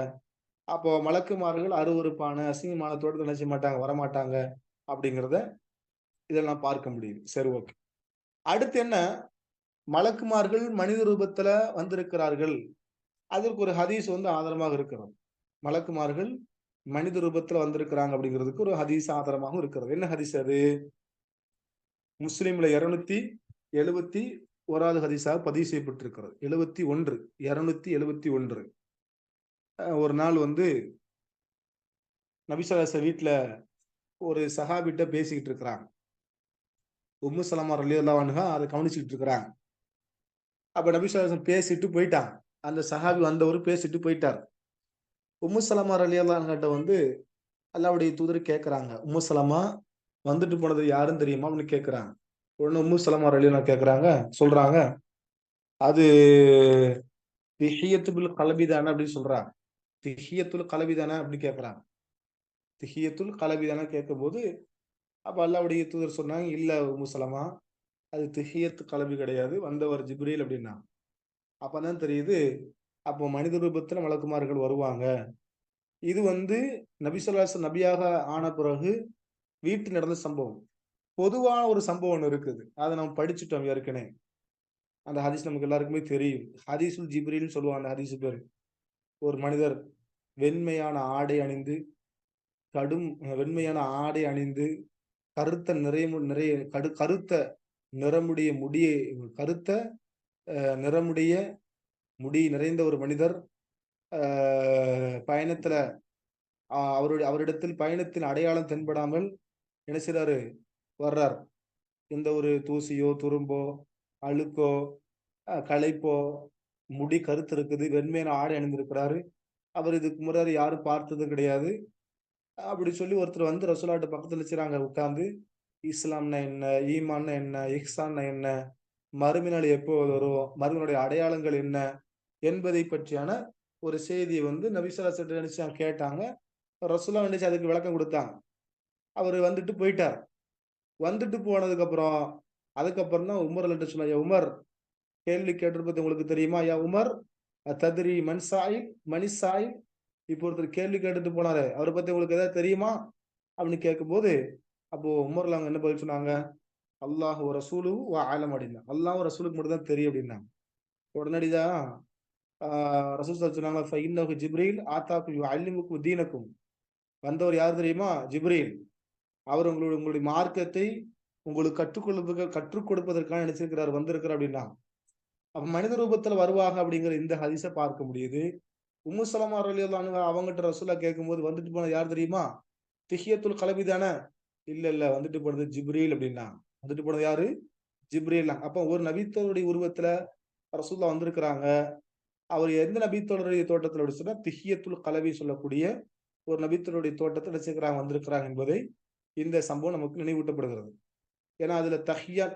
அப்போ மலக்குமார்கள் அருவருப்பான அசிங்கமான தோற்றத்தை நினைச்ச மாட்டாங்க, வரமாட்டாங்க அப்படிங்கிறத இதெல்லாம் பார்க்க முடியுது. சரி, ஓகே. அடுத்து என்ன, மலக்குமார்கள் மனித ரூபத்துல வந்திருக்கிறார்கள், அதற்கு ஒரு ஹதீஸ் ஆதாரமாக இருக்கிறது. மலக்குமார்கள் மனித ரூபத்துல வந்திருக்கிறாங்க அப்படிங்கிறதுக்கு ஒரு ஹதீஸ் ஆதாரமாக இருக்கிறது. என்ன ஹதீஸ் அது? முஸ்லிம்ல 271வது ஹதீஸாக பதிவு செய்யப்பட்டிருக்கிறது. 271 ஒரு நாள் நபி ஸல்லல்லாஹு வீட்டுல ஒரு சஹாபிட்ட பேசிக்கிட்டு இருக்கிறாங்க. உம்மு சலமா ரலியல்லாஹு அன்ஹா அதை கவனிச்சுட்டு இருக்கிறாங்க. அப்ப நபி ஸல்லல்லாஹு பேசிட்டு போயிட்டாங்க. அந்த சஹாபி வந்தவர் பேசிட்டு போயிட்டார். உம்மு சலமா ரலியல்லாஹு அன்ஹா வந்து அல்லாஹ்வுடைய தூதர் கேட்கறாங்க. உம்மு சலமா வந்துட்டு போனது யாருன்னு தெரியுமா? அப்படின்னு கேட்கறாங்க. உடனே உம்மு சலமா ரலியல்லாஹு கேட்கறாங்க, சொல்றாங்க, அது திஹியத்துல் கல்பி தானே அப்படின்னு சொல்றாங்க. திஹியத்துல் கல்பி தானே அப்படி கேட்கறாங்க. திஹியத்துல் கல்பி தானே கேட்கும்போது, அப்ப அல்லாஹ்வுடைய தூதர் சொன்னாங்க, இல்ல உம்மு சலமா, அது திஹியத்து கல்பி கிடையாது. வந்தவர் ஜிப்ரீல் அப்படின்னாங்க. அப்பதான் தெரியுது, அப்போ மனித ரூபத்துல மலக்குமார்கள் வருவாங்க. இது வந்து நபி ஸல்லல்லாஹு அலைஹி வஸல்லம் நபியாக ஆன பிறகு வீட்டில் நடந்த சம்பவம். பொதுவான ஒரு சம்பவம் ஒண்ணு இருக்குது. அத நம்ம படிச்சுட்டோம் ஏற்கனவே. அந்த ஹதீஸ் நமக்கு எல்லாருக்குமே தெரியும். ஹதீஸுல் ஜிப்ரீல்னு சொல்லுவாங்க அந்த ஹதீஸ் பேரு. ஒரு மனிதர் வெண்மையான ஆடை அணிந்து, கடும் வெண்மையான ஆடை அணிந்து, கருத்த நிறைய கருத்த நிறமுடைய முடியை கருத்த நிறமுடைய முடி நிறைந்த ஒரு மனிதர் அ பயணத்துல அவரிடத்தில் பயணத்தின் அடையாளம் தென்படாமல் என்ன செய்றாரு? வர்றார். எந்த ஒரு தூசியோ, துரும்போ, அழுக்கோ, களைப்போ, முடி கருத்து இருக்குது. வெண்மையான ஆடை அணிந்திருக்கிறாரு. அவர் இதுக்கு முன்னாடி யாரும் பார்த்தது கிடையாது. அப்படி சொல்லி ஒருத்தர் வந்து ரசூலுல்லாஹ்ட்ட பக்கத்துல செய்றாங்க உட்கார்ந்து, இஸ்லாம்னா என்ன? ஈமான்னா என்ன? இஹ்சான்னா என்ன? மறுமை நாள் எப்போ வரும்? மறுமையினுடைய அடையாளங்கள் என்ன? என்பதை பற்றியான ஒரு செய்திய வந்து நபி ஸல்லல்லாஹு அலைஹி வஸல்லம் நினைச்சு கேட்டாங்க. ரசூலுல்லாஹ் நினைச்சு அதுக்கு விளக்கம் குடுத்தாங்க. அவரு வந்துட்டு போயிட்டார். வந்துட்டு போனதுக்கப்புறம், அதுக்கப்புறம் தான் உமர் ரலியல்லாஹு சொன்னாங்க, "யா உமர், கேள்வி கேட்டிருப்பது உங்களுக்கு தெரியுமா? யா உமர், தத்ரி மன் சாயில்? மனிஸ் சாயில்?" இப்போ ஒருத்தர் கேள்வி கேட்டுட்டு போனாரே, அவர பத்தி உங்களுக்கு ஏதாவது தெரியுமா? அப்படின்னு கேட்கும்போது, அப்போ உமர்ல அவங்க என்ன பதில் சொன்னாங்க? "அல்லாஹு வ ரசூலுஹு வ அலம்" அப்படின்னாங்க. அல்லாஹ்வும் ரசூலுக்கு மட்டும் தான் தெரியும் அப்படின்னாங்க. உடனடியா ஆ ரசூல் ஸல்லல்லாஹு சொன்னாங்க, "ஃபஇன்னஹு ஜிப்ரீல் ஆத்தாக்கும் யுஅல்லிமுக்கும் தீனக்கும்." வந்தவர் யார் தெரியுமா? ஜிப்ரீல். அவர் உங்களுடைய மார்க்கத்தை உங்களுக்கு கற்றுக் கொடுப்பதற்காக நினைச்சிருக்கிறார், வந்திருக்கிறார் அப்படின்னாங்க. அப்ப மனித ரூபத்துல வருவாங்க அப்படிங்கிற இந்த ஹதீஸ பார்க்க முடியுது. உம்மு சலமா ரலியல்லாஹு அன்ஹா அவங்கட்ட ரசூலுல்லாஹ் கேட்கும்போது, வந்துட்டு போனது யார் தெரியுமா? திஹியத்துல் கல்பி தானே? இல்ல, இல்ல. வந்துட்டு போனது ஜிப்ரீல் அப்படின்னாங்க. வந்துட்டு போனது யாரு? ஜிப்ரீல். அப்ப ஒரு நபித்தோருடைய உருவத்துல ரசூலுல்லாஹ் வந்திருக்கிறாங்க. அவர் எந்த நபித்தோருடைய தோற்றத்துல அப்படி சொன்னா, திஹியத்துல் கல்பி சொல்லக்கூடிய ஒரு நபித்தோருடைய தோற்றத்துல என்ன செய்கிறாங்க? வந்திருக்கிறாங்க என்பதை இந்த சம்பவம் நமக்கு நினைவூட்டப்படுகிறது. ஏன்னா அதுல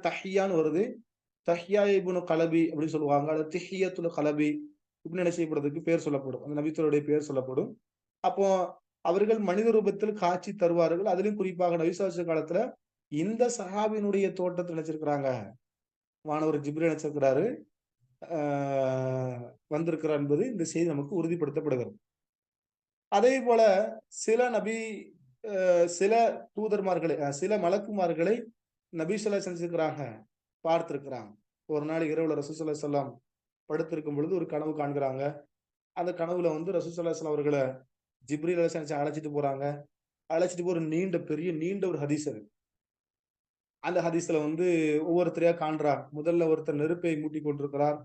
தஹியான்னு வருது. தஹ்யா இப்னு கலபி அப்படின்னு சொல்லுவாங்க. அல்லது திஹியத்துல் கலபி இப்படின்னு என்ன செய்யப்படுறதுக்கு பேர் சொல்லப்படும். அந்த நபித்தோருடைய பேர் சொல்லப்படும். அப்போ அவர்கள் மனித ரூபத்தில் காட்சி தருவார்கள். அதிலும் குறிப்பாக நபி ஸல்லல்லாஹு அலைஹி காலத்துல இந்த சஹாபியினுடைய தோற்றத்துல நினைச்சிருக்கிறாங்க. வானவர் ஜிப்ரீல் நினைச்சிருக்கிறாரு. ஆ வந்திருக்கிறார் என்பது இந்த செய்தி நமக்கு உறுதிப்படுத்தப்படுகிறது. அதேபோல சில நபி சில தூதர்மார்களை சில மலக்குமார்களை நபி ஸல்லல்லாஹு அலைஹி செஞ்சிருக்கிறாங்க, பார்த்திருக்கிறாங்க. ஒரு நாள் இரவுல ரசூல் ஸல்லல்லாஹு அலைஹி வஸல்லம் படுத்திருக்கும் பொழுது ஒரு கனவு காண்கிறாங்க. அந்த கனவுல வந்து ரசூல் ஸல்லல்லாஹு அலைஹி வஸல்லம் அவர்கள ஜிப்ரீல் அலைஹிஸ்ஸலாம் அழைச்சிட்டு போறாங்க. அழைச்சிட்டு போய் ஒரு நீண்ட ஒரு ஹதீஸ் அது. அந்த ஹதீஸ்ல வந்து ஒவ்வொருத்தரையா காண்றாங்க. முதல்ல ஒருத்தர் நெருப்பை மூட்டிக் கொண்டிருக்கிறார்.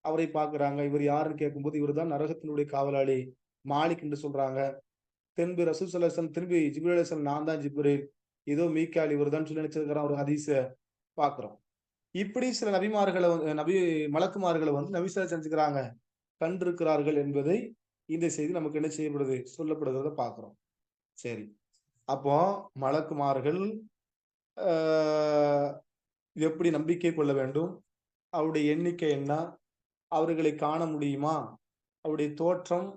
அவரை பார்க்கிறாங்க. இவர் யாருன்னு கேட்கும்போது, இவர் தான் நரகத்தினுடைய காவலாளி மாலிக் என்று சொல்றாங்க. திரும்பி ரசூல் ஸல்லல்லாஹு அலைஹி வஸல்லம் திரும்பி ஜிப்ரீல் அலைஹிஸ்ஸலாம் நான் தான் ஜிப்ரீல். இதோ மீகாயில் இவர் தான் சொல்லி நினைச்சிருக்கிற ஒரு ஹதீஸ பார்க்கிறோம். இப்படி சில நபிமார்கள வந்து மலக்குமார்கள வந்து நபி ஸல்லல்லாஹு அலைஹி செஞ்சுக்கிறாங்க, கண்டிருக்கிறார்கள் என்பதை இந்த செய்தி நமக்கு என்ன செய்யப்படுது? சொல்லப்படுகிறத பார்க்கிறோம். சரி. அப்போ மலக்குமார்கள் அ எப்படி நம்பிக்கை கொள்ள வேண்டும்? அவருடைய எண்ணிக்கை என்ன? அவர்களை காண முடியுமா? அவருடைய தோற்றம்,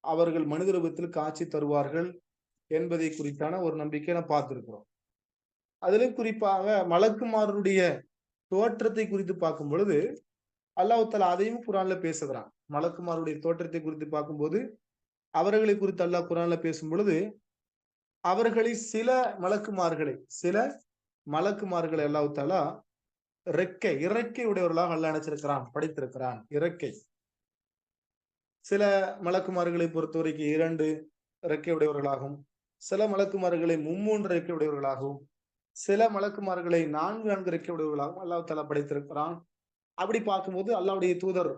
அவர்கள் மனித ரூபத்தில் காட்சி தருவார்கள் என்பதை குறித்தான ஒரு நம்பிக்கைய நாம் பார்த்திருக்கிறோம். அதிலும் குறிப்பாக மலக்குமாரருடைய தோற்றத்தை குறித்து பார்க்கும் பொழுது, அல்லாஹ் தஆலா அதையும் குர்ஆன்ல பேசுகிறான். மலக்குமாருடைய தோற்றத்தை குறித்து பார்க்கும்போது, அவர்களை குறித்து அல்லாஹ் குர்ஆன்ல பேசும்பொழுது, அவர்களில் சில மலக்குமார்களை அல்லாஹ் தஆலா இறக்கை உடையவர்களாக அல்லாஹ் நினைச்சிருக்கிறான், படைத்திருக்கிறான். இறக்கை. சில மலக்குமார்களை பொறுத்தவரைக்கும் 2 இறக்கை உடையவர்களாகவும், சில மலக்குமார்களை 3 இறக்கை உடையவர்களாகவும், சில மலக்குமார்களை 4 இறக்கை உடையவர்களாகவும் அல்லாஹ் தஆலா படைத்திருக்கிறான். அப்படி பார்க்கும்போது அல்லாஹ்வுடைய தூதர்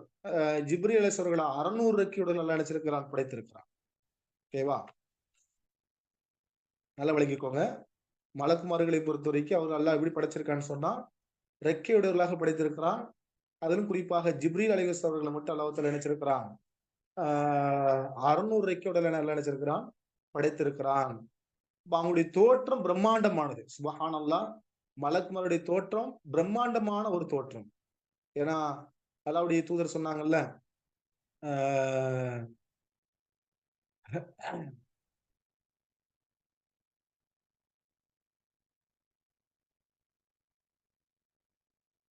ஜிப்ரீல் அலைஹிஸ்ஸலாம் அவர்கள 600 இறக்கையுடன் அல்லாஹ் நினைச்சிருக்கிறான், படைத்திருக்கிறான். ஓகேவா? நல்லா விளங்கிக்கோங்க. மலக்குமார்களை பொறுத்தவரைக்கும் அவர் அல்லாஹ் எப்படி படைச்சிருக்கான்னு சொன்னா, இறக்கையுடையவர்களாக படைத்திருக்கிறான். அதிலும் குறிப்பாக ஜிப்ரீல் அலைஹிஸ்ஸலாம் அவர்கள மட்டும் அல்லாஹ் தஆலா நினைச்சிருக்கிறான். 600 ரெக்கையோட நல்லா நினைச்சிருக்கிறான், படைத்திருக்கிறான். அவங்களுடைய தோற்றம் பிரம்மாண்டமானது. சுபஹானல்லாஹ். மலக்குமாருடைய தோற்றம் பிரம்மாண்டமான ஒரு தோற்றம். ஏன்னா அல்லாஹ்வுடைய தூதர் சொன்னாங்கல்ல, ஆஹ்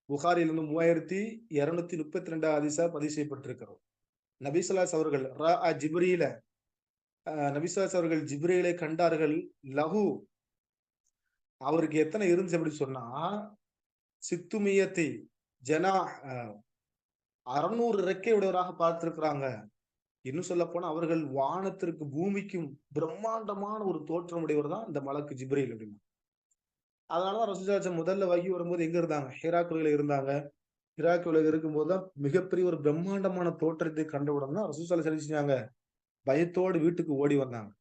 புகாரிலிருந்து 3232 ஹதீஸா பதிவு செய்யப்பட்டிருக்கிறோம். நபிசுல்லாஸ் அவர்கள் ஜிப்ரீல நபிசுல்லாஸ் அவர்கள் ஜிப்ரீலை கண்டார்கள். லஹு அவருக்கு எத்தனை இருந்துச்சு அப்படி சொன்னா, சித்துமியத்தை ஜனா 600 ரெக்கை உடையவராக பார்த்திருக்கிறாங்க. இன்னும் சொல்ல போனா அவர்கள் வானத்திற்கு பூமிக்கும் பிரம்மாண்டமான ஒரு தோற்றம் உடையவர் தான் இந்த மலக்கு ஜிப்ரீல் அப்படின்னு. அதனாலதான் ரசூலுல்லாஹி முதல்ல வகி வரும்போது எங்க இருந்தாங்க? ஹிரா குகையில இருந்தாங்க. ஹிரா குகையில இருக்கும்போது தான் மிகப்பெரிய ஒரு பிரம்மாண்டமான தோற்றத்தை கண்டவுடன் தான் ரசூலுல்லாஹி சரி செஞ்சாங்க, பயத்தோடு வீட்டுக்கு ஓடி வந்தாங்க.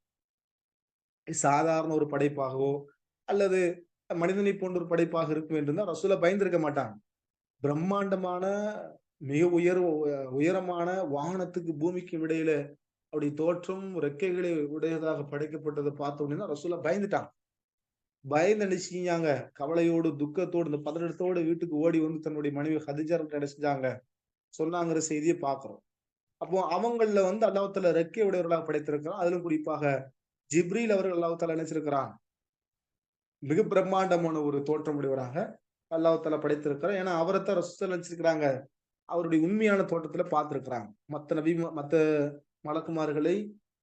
சாதாரண ஒரு படைப்பாகவோ அல்லது மனிதனை போன்ற ஒரு படைப்பாக இருக்கும் என்று தான் ரசூலா பயந்திருக்க மாட்டாங்க. பிரம்மாண்டமான மிக உயரமான வானத்துக்கு பூமிக்கும் இடையில அப்படி தோற்றம் ரெக்கைகளை உடையதாக படைக்கப்பட்டதை பார்த்த உடனே ரசூலா பயந்துட்டாங்க. பயந்து என்ன செஞ்சாங்க? கவலையோடு துக்கத்தோடு இந்த பதட்டத்தோடு வீட்டுக்கு ஓடி வந்து தன்னுடைய மனைவி ஹதிஜா என்ன செஞ்சாங்க சொன்னாங்கிற செய்தியை பார்க்கிறோம். அப்போ அவங்கள வந்து அல்லாஹ் தஆலா ரெக்கை உடையவர்களாக படைத்திருக்கிறான். அதிலும் குறிப்பாக ஜிப்ரீல் அவர்கள் அல்லாஹ் தஆலா நினைச்சிருக்கிறான் மிக பிரம்மாண்டமான ஒரு தோற்றம் உடையவராக அல்லாஹ் தஆலா படைத்திருக்கிறார். ஏன்னா அவரைத்தான் ரசூல் நினைச்சிருக்கிறாங்க அவருடைய உண்மையான தோட்டத்துல பார்த்திருக்கிறாங்க. மத்த மலக்குமார்களை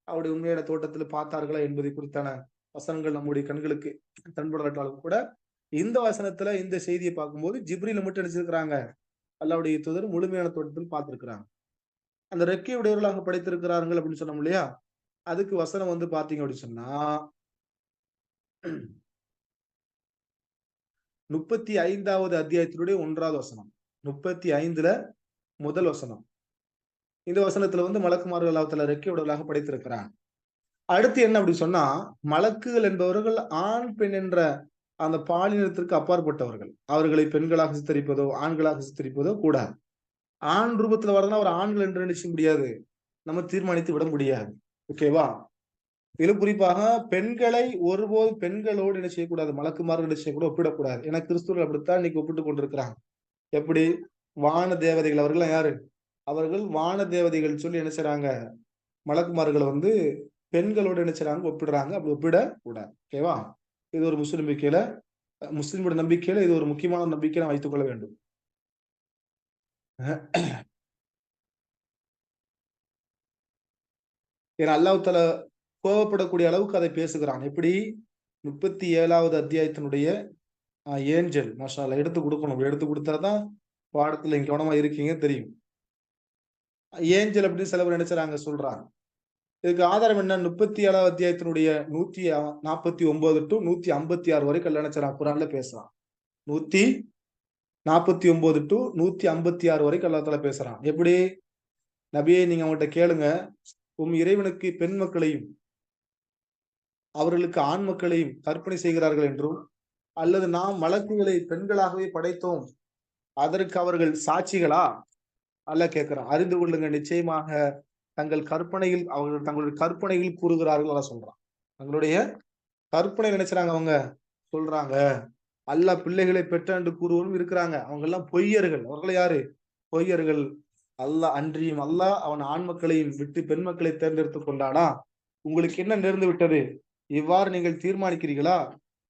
அவருடைய உண்மையான தோட்டத்துல பார்த்தார்களா என்பதை குறித்தான வசனங்கள் நம்முடைய கண்களுக்கு தென்படாட்டாலும் கூட இந்த வசனத்துல இந்த செய்தியை பார்க்கும்போது ஜிப்ரீல மட்டும் நினைச்சிருக்கிறாங்க அல்லாஹ்வுடைய தூதர் முழுமையான தோட்டத்தில் பார்த்திருக்கிறாங்க. அந்த ரெக்கை உடையவர்களாக படைத்திருக்கிறார்கள் அப்படின்னு சொன்னோம் இல்லையா? அதுக்கு வசனம் வந்து பாத்தீங்க அப்படின்னு சொன்னா 35வது அத்தியாயத்தினுடைய 1வது வசனம். 35ல முதல் வசனம். இந்த வசனத்துல வந்து மலக்குமார்கள் அல்லாஹ் தஆலா ரெக்கை உடையவர்களாக படைத்திருக்கிறான். அடுத்து என்ன அப்படி சொன்னா, மலக்குகள் என்பவர்கள் ஆண் பெண் என்ற அந்த பாலினத்திற்கு அப்பாற்பட்டவர்கள். அவர்களை பெண்களாக சித்தரிப்பதோ ஆண்களாக சித்தரிப்பதோ கூடாது. ஆண் ரூபத்துல வரதுனா ஒரு ஆண்கள் என்று நினைச்ச முடியாது, நம்ம தீர்மானித்து விட முடியாது. ஓகேவா? இதிலும் குறிப்பாக பெண்களை ஒருபோது பெண்களோடு என்ன செய்யக்கூடாது, மலக்குமார்கள் என்ன செய்யக்கூட ஒப்பிடக்கூடாது. ஏன்னா கிறிஸ்துவர்கள் அப்படித்தான் இன்னைக்கு ஒப்பிட்டுக் கொண்டிருக்கிறாங்க. எப்படி? வான தேவதைகள் அவர்கள் யாரு? அவர்கள் வான தேவதைகள் சொல்லி என்ன செய்றாங்க, மலக்குமார்களை வந்து பெண்களோடு என்ன செய்றாங்க, ஒப்பிடுறாங்க. அப்படி ஒப்பிடக் கூடாது. ஓகேவா? இது ஒரு முஸ்லிமோட நம்பிக்கையில இது ஒரு முக்கியமான நம்பிக்கை நான் வைத்துக் கொள்ள வேண்டும். ஏன்னா அல்லாஹ் தஆலா கோபப்படக்கூடிய அளவுக்கு அதை பேசுகிறான். எப்படி? 37வது அத்தியாயத்தினுடைய ஏஞ்சல் மாஷா அல்லாஹ் எடுத்து கொடுக்கணும். எடுத்து கொடுத்தாதான் பாடத்துல நீங்க கவனமா இருக்கீங்க தெரியும். ஏஞ்சல் அப்படின்னு சில பேர் நினைச்சாங்க சொல்றாங்க. இதுக்கு ஆதாரம் என்ன? 37வது அத்தியாயத்தினுடைய 149 டு 156 வரைக்கும் நினைச்சான் குர்ஆன்ல பேசுறான். 149 டு 156 வரைக்கும் அல்லாஹ் தஆலா பேசுறான். எப்படி? நபியே நீங்க அவங்கள்ட்ட கேளுங்க, இறைவனுக்கு பெண் மக்களையும் அவர்களுக்கு ஆண் மக்களையும் கற்பனை செய்கிறார்கள் என்றும், அல்லது நாம் மலக்குகளை பெண்களாகவே படைத்தோம் அதற்கு அவர்கள் சாட்சிகளா? அல்லாஹ் கேட்கிறான். அறிந்து கொள்ளுங்க, நிச்சயமாக அவர்கள் தங்களுடைய கற்பனையில் கூறுகிறார்கள் அல்லாஹ் சொல்றான். தங்களுடைய கற்பனை நினைச்சாங்க அவங்க சொல்றாங்க. அல்லாஹ் பிள்ளைகளை பெற்ற என்று கூறுவோரும் இருக்கிறாங்க. அவங்க எல்லாம் பொய்யர்கள். அவர்கள் யாரு? பொய்யர்கள். அல்லாஹ் அவன் ஆண் மக்களையும் விட்டு பெண் மக்களை தேர்ந்தெடுத்துக் கொண்டானா? உங்களுக்கு என்ன நேர்ந்து விட்டது? இவ்வாறு நீங்கள் தீர்மானிக்கிறீர்களா?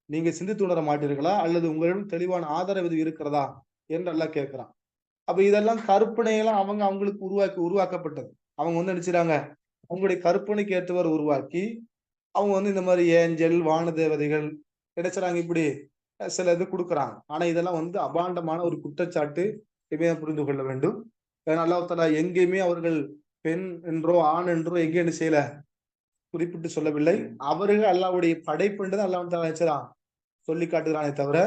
நீங்க சிந்தித்து உணர மாட்டீர்களா? அல்லது உங்களிடம் தெளிவான ஆதாரம் எதுவும் இருக்கிறதா என்று அல்லாஹ் கேட்கிறான். அப்ப இதெல்லாம் கற்பனையெல்லாம் அவங்களுக்கு உருவாக்கப்பட்டது. அவங்க வந்து நினைச்சுறாங்க அவங்களுடைய கற்பனைக்கு ஏற்றவர் உருவாக்கி அவங்க வந்து இந்த மாதிரி ஏஞ்சல் வான தேவதைகள் கிடைச்சாங்க இப்படி சில இது கொடுக்குறாங்க. ஆனா இதெல்லாம் வந்து அபாண்டமான ஒரு குற்றச்சாட்டு. புரிந்து கொள்ள வேண்டும். ஏன்னா அல்லாஹ் தஆலா எங்கேயுமே அவர்கள் பெண் என்றோ ஆண் என்றோ எங்கே என்ன செய்யல குறிப்பிட்டு சொல்லவில்லை. அவர்கள் அல்லாஹ்வுடைய படைப்பு என்றதை அல்லாஹ் தஆலா நினைச்சான் சொல்லி காட்டுகிறானே தவிர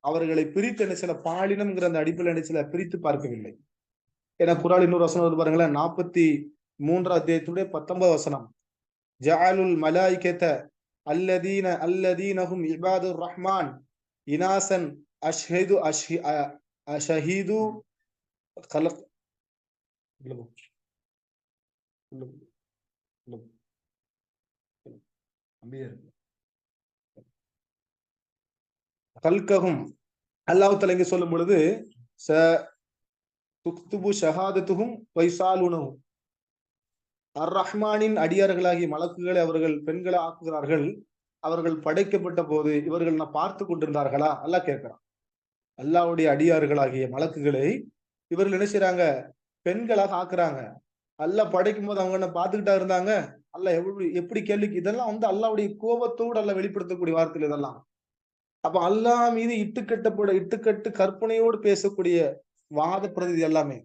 அவர்களை பிரித்து என்ன சில பாலினம்ங்கிற அந்த அடிப்படையில் என்ன சில பிரித்து பார்க்கவில்லை. ஏன்னா குர்ஆன் இன்னொரு வசனம் வந்து பாருங்களேன், 43 அத்தியாயத்துடைய 19 வசனம். ஜஅலுல் மலாயிகத அல்லதீனஹும் இபாதுர் ரஹ்மான் இனாசன் அஷ்ஹது கல்ககும் அல்லாஹ் தஆலா இங்க சொல்லும் பொழுது ச துக்துபு ஷஹாதத்துஹும் வைசாலுனஹும் அர் ரஹ்மானின் அடியார்களாகிய மலக்குகளை அவர்கள் பெண்களை ஆக்குகிறார்கள். அவர்கள் படைக்கப்பட்ட போது இவர்கள் நான் பார்த்து கொண்டிருந்தார்களா? அல்லாஹ் கேட்கிறான். அல்லாஹ்வுடைய அடியார்களாகிய மலக்குகளை இவர்கள் என்ன செய்றாங்க? பெண்களாக ஆக்குறாங்க. அல்லாஹ் படைக்கும் போது அவங்க என்ன பார்த்துக்கிட்டா இருந்தாங்க? அல்லாஹ் எப்படி கேள்விக்கு இதெல்லாம் வந்து அல்லாஹ்வுடைய கோபத்தோடு அல்லாஹ் வெளிப்படுத்தக்கூடிய வார்த்தைகள் இதெல்லாம். அப்ப அல்லாஹ் மீது இட்டுக்கட்டு கற்பனையோடு பேசக்கூடிய வாத பிரதி எல்லாமே.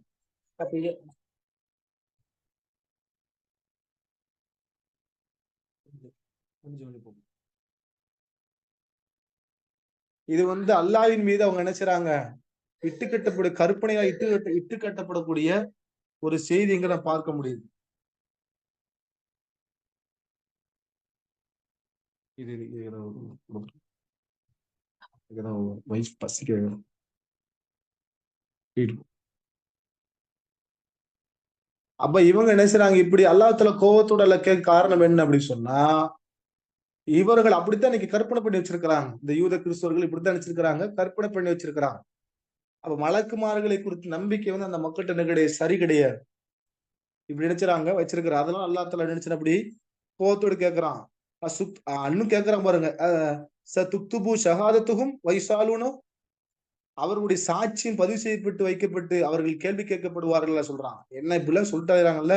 அப்ப இது வந்து அல்லாஹ்வின் மீது அவங்க நினைச்சுறாங்க கற்பனையா இட்டு கட்டப்படக்கூடிய ஒரு செய்திங்க பார்க்க முடியுது. இது அப்ப இவங்க என்ன செய்றாங்க? இப்படி அல்லாஹ்வுல கோவத்தோட அல்ல கேட்க காரணம் என்ன அப்படின்னு சொன்னா, இவர்கள் அப்படித்தான் இன்னைக்கு கற்பனை பண்ணி வச்சிருக்கிறாங்க. இந்த யூத கிறிஸ்தவர்கள் இப்படித்தான் நினைச்சிருக்கிறாங்க, கற்பனை பண்ணி வச்சிருக்கிறாங்க. அப்ப மலக்குமார்களை குறித்து நம்பிக்கை வந்து அந்த மக்கள்கிட்ட என்ன கிடையாது, சரி கிடையாது. இப்படி நினைச்சுறாங்க வச்சிருக்கிறாங்க. அதெல்லாம் அல்லாஹ் தஆலா நினைச்சு அப்படி கோவத்தோடு கேட்கிறான். இன்னும் கேட்கிறான் பாருங்க. துக்துபு ஷஹாதத்துஹும் வைசாலுனு அவர்களுடைய சாட்சியம் பதிவு செய்யப்பட்டு வைக்கப்பட்டு அவர்கள் கேள்வி கேட்கப்படுவார்கள் சொல்றான். என்ன இப்படிலாம் சொல்லிட்டாங்கல்ல,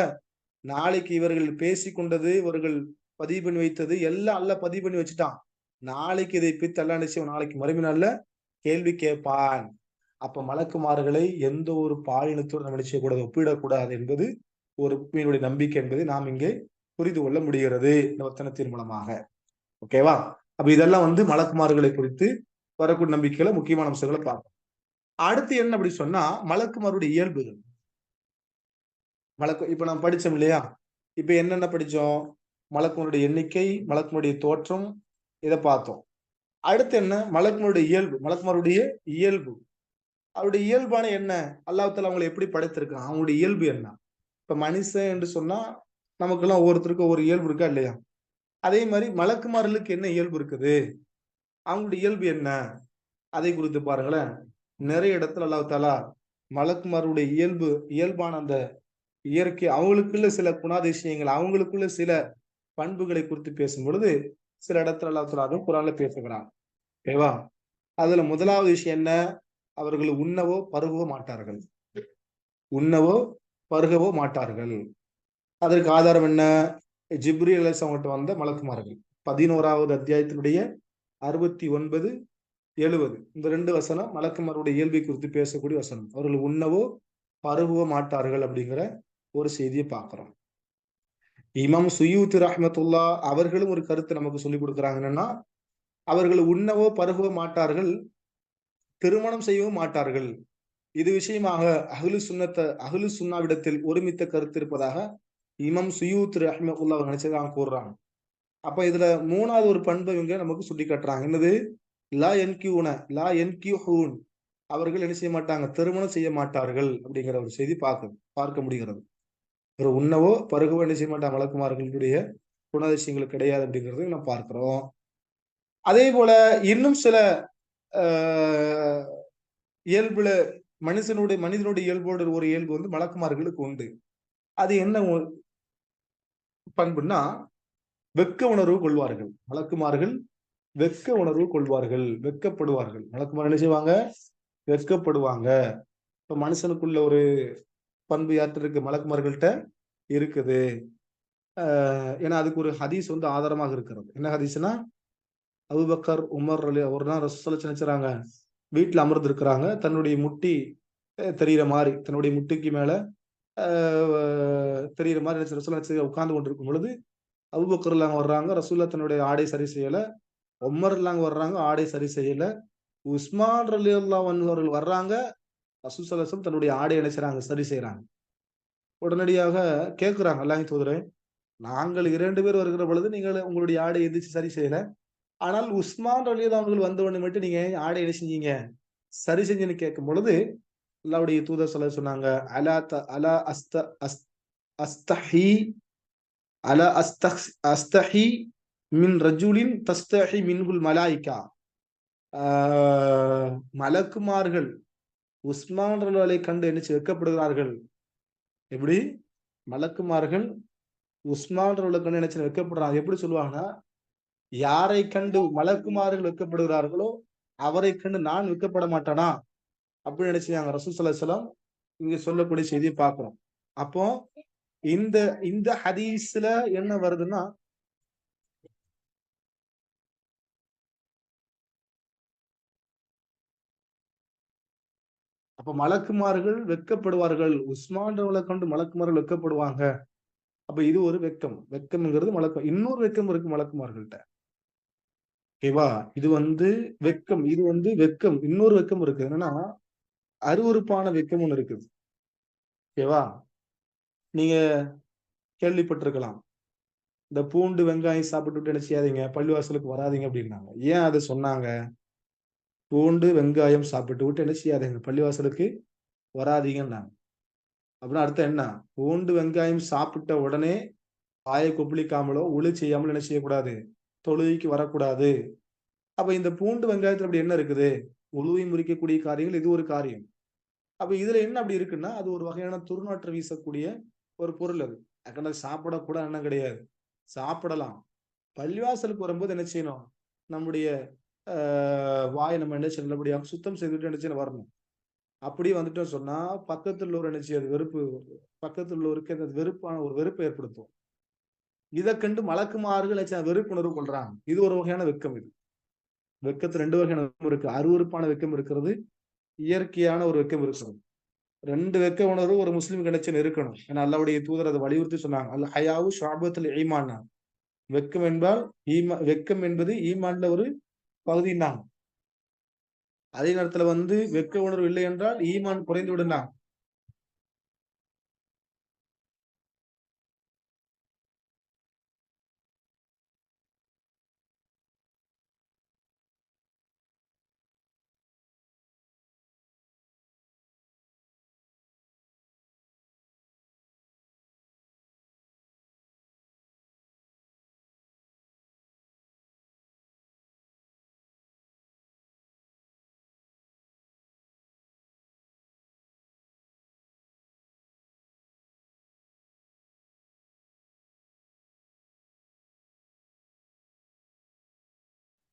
நாளைக்கு இவர்கள் பேசிக் கொண்டது, இவர்கள் பதிவு பண்ணி வைத்தது எல்லாம் அல்லாஹ் பதிவு பண்ணி வச்சுட்டான். நாளைக்கு இதை பித்து அல்லாஹ் நிச்சயம் நாளைக்கு மறுமை நாள்ல கேள்வி கேட்பான். அப்ப மலக்குமார்களை எந்த ஒரு பாலினத்தோடு நம்ம நிச்சயக்கூடாது, ஒப்பிடக்கூடாது என்பது ஒரு மீனுடைய நம்பிக்கை என்பதை நாம் இங்கே புரிந்து கொள்ள முடிகிறது இந்த வசனத்தின் மூலமாக. ஓகேவா? அப்ப இதெல்லாம் வந்து மலக்குமார்களை குறித்து வரக்கூடிய நம்பிக்கையில முக்கியமான அம்சங்களை பார்ப்போம். அடுத்து என்ன அப்படி சொன்னா மலக்குமாருடைய இயல்புகள். இப்ப நம்ம படிச்சோம் இல்லையா? இப்ப என்னென்ன படிச்சோம்? மலக்குனுடைய எண்ணிக்கை, மலக்குனுடைய தோற்றம், இதை பார்த்தோம். அடுத்து என்ன? மலக்குனுடைய இயல்பு. மலக்குமாருடைய இயல்பு, அவருடைய இயல்பான என்ன? அல்லாஹ் தஆலா அவங்களை எப்படி படைத்திருக்கான்? அவங்களுடைய இயல்பு என்ன? இப்ப மனுஷன் என்று சொன்னா நமக்கெல்லாம் ஒவ்வொருத்தருக்கும் ஒரு இயல்பு இருக்கா இல்லையா? அதே மாதிரி மலக்குமார்களுக்கு என்ன இயல்பு இருக்குது? அவங்களுடைய இயல்பு என்ன? அதை குறித்து பாருங்களேன். நிறைய இடத்துல அல்லாஹ் தஆலா மலக்குமாருடைய இயல்பான அந்த இயற்கை அவங்களுக்குள்ள சில குணாதிசயங்கள், அவங்களுக்குள்ள சில பண்புகளை குறித்து பேசும் பொழுது சில இடத்துல அல்லாஹ் தஆலா குர்ஆன்ல பேசுகிறான். ஓகேவா? அதுல முதலாவது விஷயம் என்ன? அவர்கள் உண்ணவோ பருகவோ மாட்டார்கள். உண்ணவோ பருகவோ மாட்டார்கள். அதற்கு ஆதாரம் என்ன? ஜிப்ரீல் அலைஹிஸ்ஸலாம் அவங்கள்ட்ட வந்த மலக்குமார்கள் 11வது அத்தியாயத்தினுடைய 69, 70 இந்த 2 வசனம் மலக்குமாருடைய இயல்பை குறித்து பேசக்கூடிய வசனம். அவர்கள் உண்ணவோ பருகவோ மாட்டார்கள் அப்படிங்கிற ஒரு செய்தியை பார்க்கிறோம். இமாம் சுயூத்தி ரஹ்மத்துல்லா அவர்களும் ஒரு கருத்து நமக்கு சொல்லிக் கொடுக்குறாங்க. என்னன்னா, அவர்கள் உண்ணவோ பருகவோ மாட்டார்கள், திருமணம் செய்யவும் மாட்டார்கள். இது விஷயமாக அஹ்லு சுன்னாவிடத்தில் ஒருமித்த கருத்து இருப்பதாக இமாம் சுயூத் ரஹ்மத்துல்லா அவர் நினைச்சதாக கூறுறாங்க. அப்ப இதுல 3வது ஒரு பண்பு இவங்க நமக்கு சுட்டி காட்டுறாங்க. என்னது? லா என்கியூன் அவர்கள் என்ன செய்ய மாட்டாங்க, திருமணம் செய்ய மாட்டார்கள் அப்படிங்கிற ஒரு செய்தி பார்க்க முடிகிறது. ஒரு உண்ணவோ பருகவோ என்ன செய்ய மாட்டாங்க மலக்குமார்களுடைய குணாதிசயங்கள் கிடையாது அப்படிங்கிறது நம்ம பார்க்கிறோம். அதே போல இன்னும் சில இயல்புல மனிதனுடைய இயல்போடு ஒரு இயல்பு வந்து மலக்குமார்களுக்கு உண்டு. அது என்ன பண்புன்னா, வெட்க உணர்வு கொள்வார்கள். மலக்குமார்கள் வெட்க உணர்வு கொள்வார்கள், வெட்கப்படுவார்கள். மலக்குமார் என்ன செய்வாங்க? வெட்கப்படுவாங்க. இப்ப மனுஷனுக்குள்ள ஒரு பண்பு யார்கிட்ட இருக்கு? மலக்குமார்கள்ட்ட இருக்குது. ஏன்னா அதுக்கு ஒரு ஹதீஸ் வந்து ஆதாரமாக இருக்கிறது. என்ன ஹதீஸ்னா, அபூபக்கர், உமர் ஒரு நாள் ரசூலுல்லாஹி நினைச்சாங்க, வீட்டுல அமர்ந்து இருக்கிறாங்க. தன்னுடைய முட்டி தெரிகிற மாதிரி, தன்னுடைய முட்டிக்கு மேல தெரிகிற மாதிரி ரசூலுல்லாஹி உட்கார்ந்து கொண்டிருக்கும் பொழுது அபூபக்கர் எல்லாம் வர்றாங்க. ரசூலுல்லாஹி தன்னுடைய ஆடை சரி செய்யல. உமர் எல்லாம் வர்றாங்க, ஆடை சரி செய்யல. உஸ்மான் ரலியல்லாஹு அன்ஹு அவர்கள் வர்றாங்க. ரசூல் ஸல்லல்லாஹு அலைஹி வஸல்லம் தன்னுடைய ஆடை என்ன செய்றாங்க? சரி செய்யறாங்க. உடனடியாக கேட்கிறாங்க, அல்லாஹ்வின் தூதரே, நாங்கள் 2 பேர் வருகிற பொழுது நீங்கள் உங்களுடைய ஆடை எந்திரிச்சு சரி செய்யல. ஆனால் உஸ்மான் ரலியல்லாஹு அவர்கள் வந்த உடனே மட்டும் நீங்க ஆடை என்ன செஞ்சீங்க? சரி செஞ்சீங்கன்னு கேட்கும் பொழுது அல்லாஹ்வுடைய தூதர் ஸல்லல்லாஹு அலைஹி சொன்னாங்க, அலா த அலா அஸ்த அஸ் அஸ்தஹி அல அஸ்தஹி மின் ரஜுலின் தஸ்தஹி மின்குல் மலாய்கா. மலக்குமார்கள் உஸ்மான் ரலியல்லாஹு கண்டு என்ன வெட்கப்படுகிறார்கள். எப்படி மலக்குமார்கள் உஸ்மான் ரலியல்லாஹு கண்டு என்ன வெட்கப்படுறாங்க? எப்படி சொல்லுவாங்கன்னா, யாரை கண்டு மலக்குமார்கள் வெட்கப்படுகிறார்களோ அவரை கண்டு நான் வெட்கப்பட மாட்டானா அப்படின்னு நினைச்சாங்க ரசூல் ஸல்லல்லாஹு அலைஹி வஸல்லம் இங்க சொல்லக்கூடிய செய்தியை பார்க்கிறோம். அப்போ இந்த இந்த ஹதீஸ்ல என்ன வருதுன்னா, அப்ப மலக்குமார்கள் வெட்கப்படுவார்கள். உஸ்மான் ரலியல்லாஹு கண்டு மலக்குமார்கள் வெட்கப்படுவாங்க. அப்ப இது ஒரு வெட்கம். வெட்கம்ங்கிறது மலக்கு. இன்னொரு வெட்கம் இருக்கு மலக்குமார்கள்ட்ட. ஓகேவா? இது வந்து வெட்கம். இது வந்து வெட்கம். இன்னொரு வெட்கம் இருக்கு. என்னன்னா, அருவருப்பான வெட்கம் ஒண்ணு இருக்குது. ஓகேவா? நீங்க கேள்விப்பட்டிருக்கலாம். இந்த பூண்டு, வெங்காயம் சாப்பிட்டுட்டு என்ன செய்யாதீங்க, பள்ளிவாசலுக்கு வராதீங்க அப்டின்னாங்க. ஏன் அத சொன்னாங்க? பூண்டு, வெங்காயம் சாப்பிட்டு விட்டு என்ன செய்யாதீங்க, பள்ளிவாசலுக்கு வராதீங்கன்னாங்க. அப்படின்னா அர்த்தம் என்ன? பூண்டு, வெங்காயம் சாப்பிட்ட உடனே வாய கொப்பளிக்காமலோ, ஒழு செய்யாமலோ என்ன செய்யக்கூடாது? தொழுகைக்கு வரக்கூடாது. அப்ப இந்த பூண்டு, வெங்காயத்துல அப்படி என்ன இருக்குது? ஒழுவை முறிக்கக்கூடிய காரியங்கள் இது ஒரு காரியம். அப்ப இதுல என்ன அப்படி இருக்குன்னா, அது ஒரு வகையான துர்நாற்றம் வீசக்கூடிய ஒரு பொருள் அது. அதுக்கான சாப்பிடக்கூடாது எண்ணம் கிடையாது. சாப்பிடலாம். பள்ளிவாசலுக்கு வரும்போது என்ன செய்யணும்? நம்முடைய அ வாய நம்ம என்ன செய்யணும்? நல்லபடியா சுத்தம் செய்துட்டு என்ன செய்யணும்? வரணும். அப்படியே வந்துட்டோம்னு சொன்னா, பக்கத்துல உள்ளவர் என்ன செய்யாது? பக்கத்துல உள்ளவருக்கு அந்த வெறுப்பான ஒரு வெறுப்பை ஏற்படுத்தும். இத கண்டு மலக்குமார்கள் என்ன செய்ய வெறுப்புணர்வு கொள்றாங்க. இது ஒரு வகையான வெட்கம் இது. வெட்கத்துல 2 வகையான வெட்கம் இருக்கு. அருவருப்பான வெட்கம் இருக்கிறது. இயற்கையான ஒரு வெட்கம் இருக்கிறது. 2 வெட்க உணர்வு ஒரு முஸ்லிமுக்கு என்ன செய்யணும்? இருக்கணும். ஏன்னா அல்லாஹ்வுடைய தூதர் அத வலியுறுத்தி சொன்னாங்க. அல் ஹயாவு ஷுஅபத்துல் ஈமான். வெட்கம் என்பால் வெட்கம் என்பது ஈமான்ல ஒரு பகுதின்னாங்க. அதே நேரத்துல வந்து வெட்க உணர்வு இல்லை என்றால் ஈமான் குறைந்து விடும்னாங்க.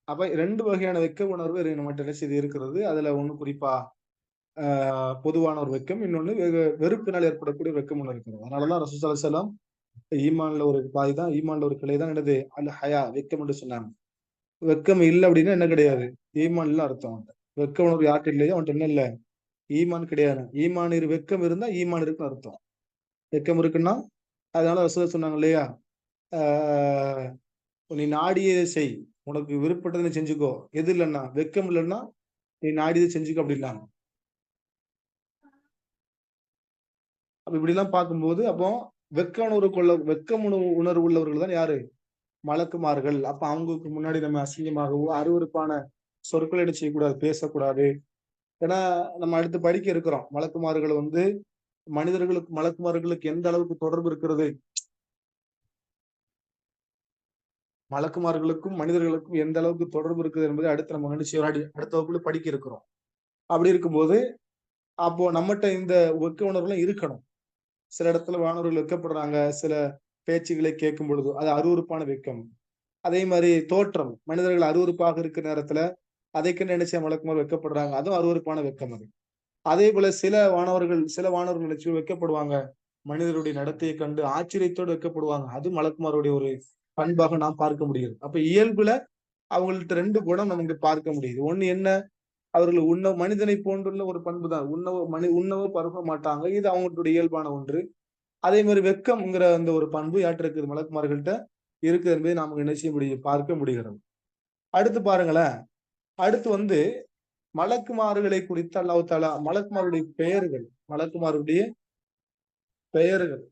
அப்ப 2 வகையான வெட்க உணர்வு நம்மட்ட என்ன செய்து இருக்கிறது. அதுல ஒண்ணு குறிப்பா அ பொதுவான ஒரு வெட்கம். இன்னொன்னு வெறுப்பினால் ஏற்படக்கூடிய வெட்கம் ஒண்ணு இருக்கிறது. அதனால தான் ரசூல் ஸல்லல்லாஹு அலைஹி வஸல்லம் ஈமான்ல ஒரு பாதி தான் ஈமான்ல ஒரு கிளை தான் என்னது? அல் ஹயா வெட்கம் என்று சொன்னாங்க. வெட்கம் இல்ல அப்டின்னா என்ன கிடையாது? ஈமான் இல்ல அர்த்தம் அவன்ட்ட. வெட்க உணர்வு யார்ட்ட இல்லையோ அவன்ட்ட என்ன இல்ல? ஈமான் கிடையாது. வெட்கம் இருந்தா ஈமான் இருக்குன்னு அர்த்தம். வெட்கம் இருக்குன்னா, அதனால ரசூல் சொன்னாங்க இல்லையா? ஆ நீ நாடியதை செய். உனக்கு விருப்பப்பட்டத நீ செஞ்சுக்கோ. எது இல்லன்னா, வெட்கம் இல்லன்னா, நீ நாடியத செஞ்சுக்கோ அப்டின்னாங்க. அப்ப இப்படிலாம் பார்க்கும்போது, அப்போ வெட்க உணர்வு உள்ளவர்கள் தான் யாரு? மலக்குமார்கள். அப்ப அவங்களுக்கு முன்னாடி நம்ம அசிங்கமாகவோ, அருவருப்பான சொற்கள் என்ன செய்யக்கூடாது? பேசக்கூடாது. ஏன்னா, நம்ம அடுத்து படிக்க இருக்கிறோம். மலக்குமார்களுக்கு எந்த அளவுக்கு தொடர்பு இருக்கிறது? மலக்குமார்களுக்கும், மனிதர்களுக்கும் எந்த அளவுக்கு தொடர்பு இருக்குது என்பதை அடுத்து நம்ம அடுத்த வகுப்புல படிக்க இருக்கிறோம். அப்படி இருக்கும்போது, அப்போ நம்மட்ட இந்த வெட்க உணர்வுலாம் இருக்கணும். சில இடத்துல வானவர்கள் வெட்கப்படுறாங்க. சில பேச்சுக்களை கேட்கும் பொழுது, அது அருவருப்பான வெட்கம். அதே மாரி தோற்றம். மனிதர்கள் அருவருப்பாக இருக்கிற நேரத்துல, அதைக்கண்டு என்ன செய்ய மலக்குமார் வெட்கப்படுறாங்க. அதுவும் அருவருப்பான வெட்கம் அது. அதேபோல சில வானவர்கள் நிச்சயம் வெட்கப்படுவாங்க. மனிதருடைய நடத்தையைக் கண்டு ஆச்சரியத்தோடு வெட்கப்படுவாங்க. அது மலக்குமாருடைய ஒரு பண்பாக நாம் பார்க்க முடிகிறது. அப்ப இயல்புல அவங்கள்ட்ட 2 குணம் நமக்கு பார்க்க முடியுது. ஒண்ணு என்ன? அவர்கள் மனிதனை போன்றுள்ள ஒரு பண்பு தான். உண்ணவோ பருக மாட்டாங்க. இது அவங்களுடைய இயல்பான ஒன்று. அதே மாரி வெட்கம்ங்கிற அந்த ஒரு பண்பு யார்ட்ட இருக்குது? மலக்குமார்கள்ட்ட இருக்குது என்பதை நாம என்ன செய்ய முடியும்? பார்க்க முடிகிறது. அடுத்து பாருங்களேன். அடுத்து வந்து மலக்குமார்களை குறித்து அல்லாஹ் தஆலா மலக்குமாருடைய பெயர்கள்.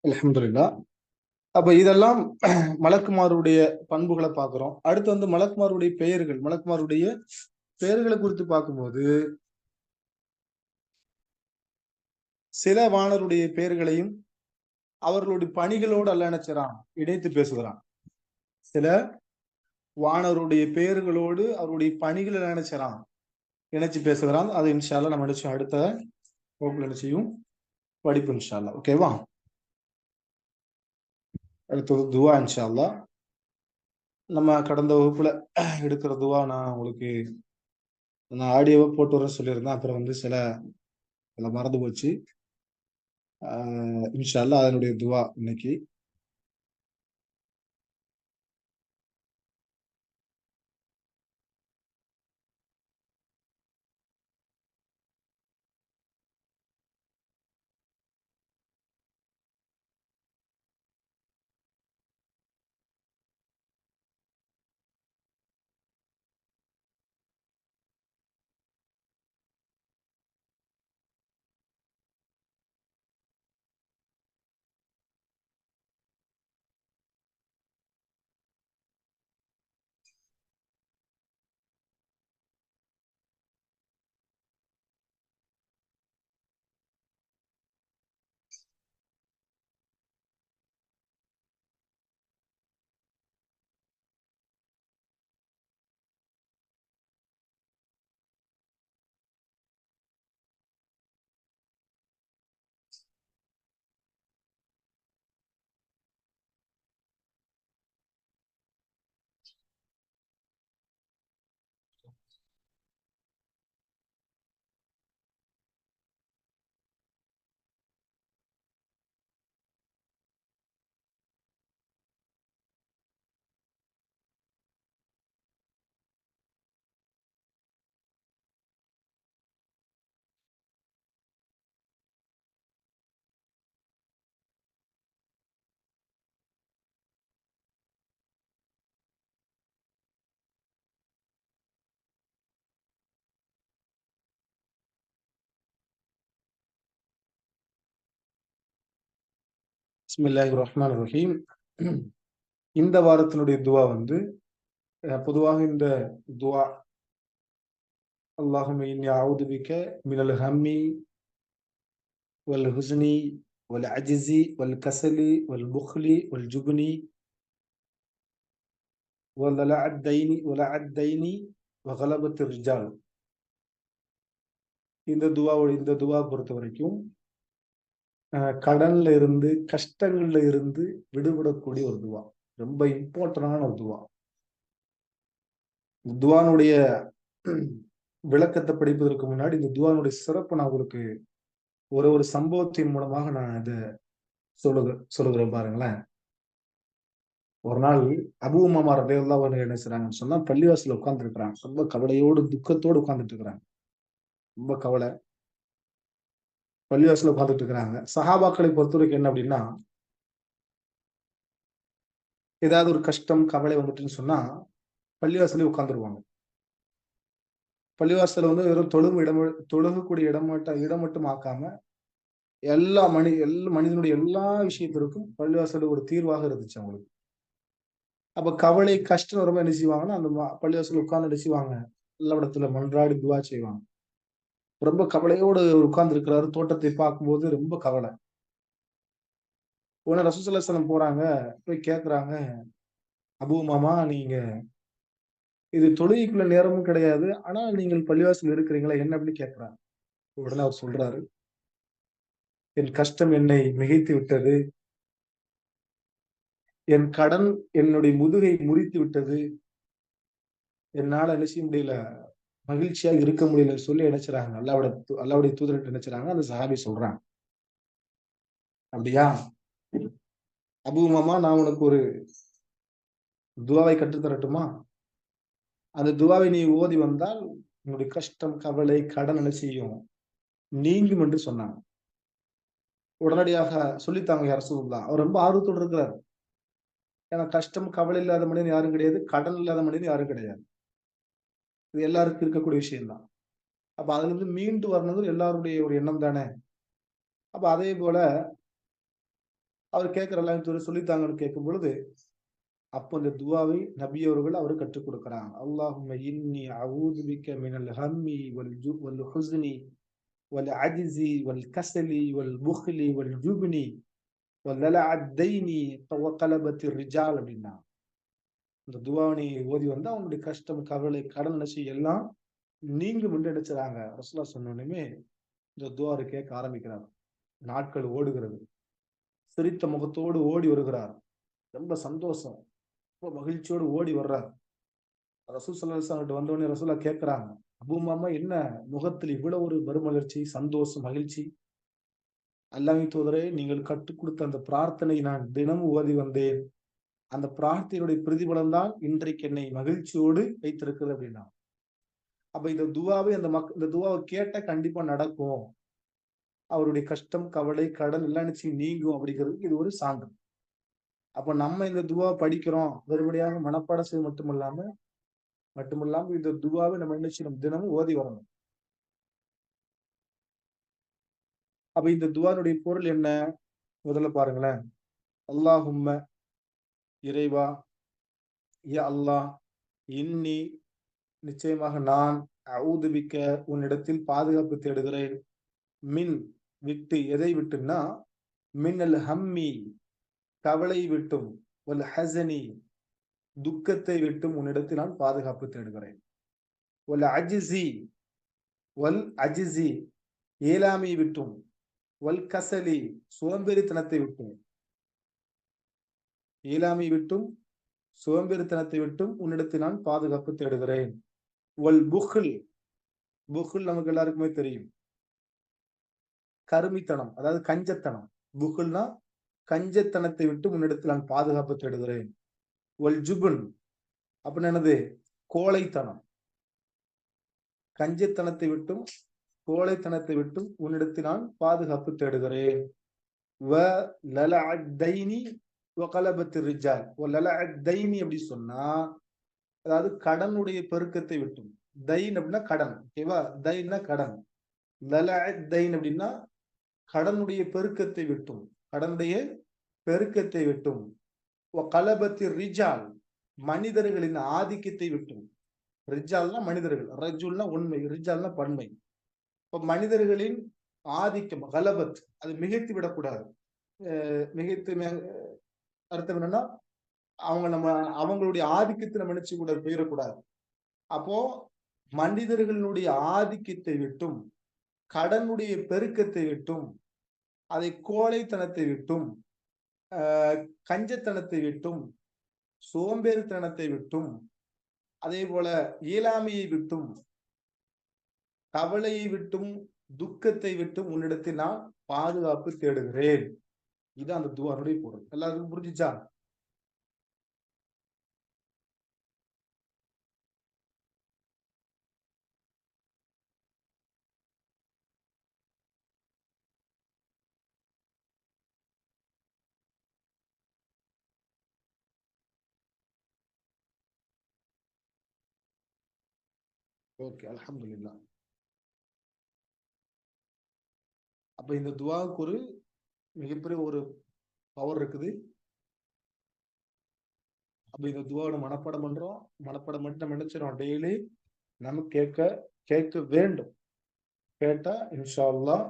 அல்ஹம்துலில்லாஹ். அப்ப இதெல்லாம் மலக்குமாருடைய பண்புகளை பார்க்கிறோம். அடுத்து வந்து மலக்குமாருடைய பெயர்கள், மலக்குமாருடைய பெயர்களை குறித்து பார்க்கும்போது சில வானருடைய பெயர்களையும் அவர்களுடைய பணிகளோடு அல்லாஹ் என்ன செய்றான், இணைத்து பேசுகிறான். சில வானருடைய பெயர்களோடு அவருடைய பணிகளை என்ன செய்றான், இணைச்சு பேசுகிறான். அது இன்ஷா அல்லாஹ் நம்ம நினைச்சோம் அடுத்த வகுப்புல என்ன செய்யும், படிப்பு இன்ஷா அல்லாஹ். ஓகேவா? அடுத்தது துவா இன்ஷா அல்லாஹ். நம்ம கடந்த வகுப்புல எடுக்கிற துவா நான் உங்களுக்கு ஆடியோவை போட்டு வர சொல்லியிருந்தேன். அப்புறம் வந்து சில மறந்து போச்சு. இன்ஷா அல்லாஹ் அதனுடைய துவா இன்னைக்கு. பிஸ்மில்லாஹிர் ரஹ்மானிர் ரஹீம். இந்த வாரத்தினுடைய துவா வந்து பொதுவாக இந்த துவா அல்லாஹும்ம இன்னி அஊது பிக மினல் ஹம்மி வல் ஹுஸ்னி வல் அஜ்ஸி வல் கஸலி வல் புக்லி வல் ஜுப்னி வலஅத் தைனி வ கலபத்திர் ரிஜால். இந்த துவா பொறுத்த வரைக்கும் கடன்ல இருந்து, கஷ்டங்கள்ல இருந்து விடுபடக்கூடிய ஒரு துவா. ரொம்ப இம்பார்ட்டன்டான ஒரு துவா. துவானுடைய விளக்கத்தை படிப்பதற்கு முன்னாடி இந்த துவானுடைய சிறப்பு நான் உங்களுக்கு ஒரு சம்பவத்தின் மூலமாக நான் இதை சொல்லுகிறேன் பாருங்களேன். ஒரு நாள் அபூ உமாமா ரலியல்லாஹு அன்ஹு என்ன செய்றாங்கன்னு சொன்னா, பள்ளிவாசல்ல உட்கார்ந்து இருக்கிறாங்க. ரொம்ப கவலையோடு துக்கத்தோடு உட்கார்ந்துட்டு இருக்கிறாங்க. ரொம்ப கவலை. பள்ளிவாசல்ல உட்கார்ந்துட்டு இருக்கிறாங்க. சஹாபாக்களை பொறுத்தவரைக்கும் என்ன அப்படின்னா, ஏதாவது ஒரு கஷ்டம் கவலை வந்துட்டுன்னு சொன்னா பள்ளிவாசலே உட்கார்ந்துருவாங்க. பள்ளிவாசல் வந்து வெறும் தொழுகக்கூடிய இடம் மட்டும் ஆக்காம எல்லா மனிதனுடைய எல்லா விஷயத்திற்கும் பள்ளிவாசல் ஒரு தீர்வாக இருந்துச்சு அவங்களுக்கு. அப்ப கவலை கஷ்டம் ரொம்ப என்ன செய்வாங்கன்னா அந்த பள்ளிவாசல் உட்கார்ந்து என்ன செய்வாங்க, எல்லா இடத்துல மன்றாடி துவா செய்வாங்க. ரொம்ப கவலையோடு உட்கார்ந்து இருக்கிறாரு. தோட்டத்தை பார்க்கும்போது ரொம்ப கவலை. உடனே ரசூல் ஸல்லல்லாஹு அலைஹி வஸல்லம் போறாங்க. போய் கேட்கிறாங்க, அபூ உமாமா, நீங்க இது தொழுகைக்குள்ள நேரமும் கிடையாது. ஆனா நீங்கள் பள்ளிவாசல்ல இருக்கிறீங்களா? என்ன அப்படின்னு கேட்கிறாங்க. உடனே அவர் சொல்றாரு, என் கஷ்டம் என்னை மிகைத்து விட்டது. என் கடன் என்னுடைய முதுகை முறித்து விட்டது. என்னால என்ன செய்ய முடியல, மகிழ்ச்சியா இருக்க முடியலன்னு சொல்லி நினைச்சுறாங்க. அல்லாஹ்வுடைய தூதர்ட்ட நினைச்சுறாங்க. அந்த சஹாபி சொல்றாங்க. அப்படியா? அபூ உமாமா, நான் உனக்கு ஒரு துஆவை கற்றுத் தரட்டுமா? அந்த துஆவை நீ ஓதி வந்தால் உன்னுடைய கஷ்டம், கவலை, கடன் என்ன செய்யும்? நீங்கும் என்று சொன்னாங்க. உடனடியாக சொல்லித்தாங்க யா ரசூலுல்லாஹ். அவர் ரொம்ப ஆர்வத்தோடு இருக்கிறார். ஏன்னா கஷ்டம், கவலை இல்லாத மனிதன் யாரும் கிடையாது. கடன் இல்லாத மனிதன் யாரும் கிடையாது. இது எல்லாருக்கும் இருக்கக்கூடிய விஷயம் தான். அப்ப அதிலிருந்து மீண்டு வரணுங்கிறது எல்லாருடைய ஒரு எண்ணம் தானே! அப்ப அதே போல அவர் கேட்கிற எல்லா சொல்லித்தாங்கன்னு கேட்கும் பொழுது, அப்ப இந்த துஆவை நபி அவர்கள் அவருக்கு கற்றுக் கொடுக்கிறாங்க. அல்லாஹும்ம இன்னி அஊது பிக்க மினல் ஹம்மி வல் ஹுஸ்னி வல் அஜ்ஸி வல் கஸலி வல் புக்லி வல் ஜுப்னி வல் லலஅத் தைனி வ கலபத்திர் ரிஜால் அப்படின்னாங்க. இந்த துஆவ நீ ஓதி வந்தா உன்னுடைய கஷ்டம், கவலை, கடன் நஷ்டம் எல்லாம் நீங்கும் என்று நினைச்சாங்க. ரசூலுல்லாஹ் சொன்ன உடனே இந்த துஆவை கேட்க ஆரம்பிக்கிறார். நாட்கள் ஓடுகிறது. சிரித்த முகத்தோடு ஓடி வருகிறார். ரொம்ப சந்தோஷம். ரொம்ப மகிழ்ச்சியோடு ஓடி வர்றார். ரசூல் ஸல்லல்லாஹு அலைஹி வஸல்லம் வந்த உடனே ரசூலுல்லாஹ் கேட்கிறாங்க. அபூ உமாமா, என்ன முகத்தில் இவ்வளவு ஒரு மறுமலர்ச்சி, சந்தோஷம், மகிழ்ச்சி? அல்லாஹ்வின் தூதரே, நீங்கள் கற்றுக் கொடுத்த அந்த பிரார்த்தனை நான் தினமும் ஓதி வந்தேன். அந்த பிரார்த்தனையுடைய பிரதிபலன் தான் இன்றைக்கு என்னை மகிழ்ச்சியோடு வைத்திருக்கிறது அப்படின்னாங்க. அப்ப இந்த துஆவை இந்த துஆவ கேட்டா கண்டிப்பா நடக்கும். அவருடைய கஷ்டம், கவலை, கடன் எல்லாம் நிச்சயம் நீங்கும் அப்படிங்கிறதுக்கு இது ஒரு சான்று. அப்ப நம்ம இந்த துஆ படிக்கிறோம். வெறுமனேயாக மனப்பாடம் செய்வது மட்டுமல்லாம இந்த துஆவை நம்ம என்ன செய்யணும்? தினமும் ஓதி வரணும். அப்ப இந்த துஆனுடைய பொருள் என்ன? முதல்ல பாருங்களேன். அல்லாஹும்ம, இறைவா, யா அல்லாஹ், இன்னி, நிச்சயமாக நான், அஊது பிக்க, உன்னிடத்தில் பாதுகாப்பு தேடுகிறேன். மின், விட்டு, எதை விட்டுன்னா, மின்னல் ஹம்மி, கவலை விட்டும், வல் ஹஸனி, துக்கத்தை விட்டும் உன்னிடத்தில் நான் பாதுகாப்பு தேடுகிறேன். வல் அஜ்ஸி, இயலாமை விட்டும், வல் கஸலி, சோம்பேறித்தனத்தை விட்டும், இயலாமை விட்டும், சோம்பேறித்தனத்தை விட்டும் உன்னிடத்தில் நான் பாதுகாப்பு தேடுகிறேன். வல் புக்ல், புக்ல் நமக்கு எல்லாருக்குமே தெரியும். கருமித்தனம், அதாவது கஞ்சத்தனம். புக்ல்னா கஞ்சத்தனத்தை விட்டு உன்னிடத்தில் நான் பாதுகாப்பு தேடுகிறேன். வல் ஜுபன், அப்படின்னு என்னது? கோழைத்தனம். கஞ்சத்தனத்தை விட்டும், கோழைத்தனத்தை விட்டும் உன்னிடத்தில் நான் பாதுகாப்பு தேடுகிறேன். வ லலஅத் தைனி வ கலபத்திர் ரிஜால். வ லலஅத் தைனி அப்படி சொன்னா, அதாவது கடனுடைய பெருக்கத்தை விட்டும். தைன் அப்படின்னா கடன். ஓகேவா? தைன்னா கடன். லலஅத் தைன் அப்படின்னா கடனுடைய பெருக்கத்தை விட்டும். கடனுடைய பெருக்கத்தை விட்டும். வ கலபத்திர் ரிஜால், மனிதர்களின் ஆதிக்கத்தை விட்டும். ரிஜால்னா மனிதர்கள். ரஜுல்னா உண்மை. ரிஜால்னா பன்மை. இப்ப மனிதர்களின் ஆதிக்கம், கலபத், அது மிகைத்து விடக்கூடாது. மிகைத்து அர்த்தம் என்னன்னா, அவங்களுடைய ஆதிக்கத்தை நம்ம நினைச்சு கூட போயிடக்கூடாது. அப்போ மனிதர்களுடைய ஆதிக்கத்தை விட்டும், கடனுடைய பெருக்கத்தை விட்டும், அதை கோழைத்தனத்தை விட்டும், கஞ்சத்தனத்தை விட்டும், சோம்பேறித்தனத்தை விட்டும், அதே போல இயலாமையை விட்டும், கவலையை விட்டும், துக்கத்தை விட்டும் உன்னிடத்தில் நான் பாதுகாப்பு தேடுகிறேன். இது அந்த துஆனுடைய பொருள். எல்லாருக்கும் புரிஞ்சுச்சா? ஓகே, அல்ஹம்துலில்லாஹ். அப்ப இந்த துவாவுக்கு ஒரு மிகப்பெரிய ஒரு பவர் இருக்குது. அப்ப இந்த துவாவோட மனப்பாடம் பண்றோம். மனப்பாடம் பண்ணிட்டு நம்ம நினைச்சிடும் டெய்லி நம்ம கேட்க வேண்டும். கேட்டா இன்ஷா அல்லாஹ்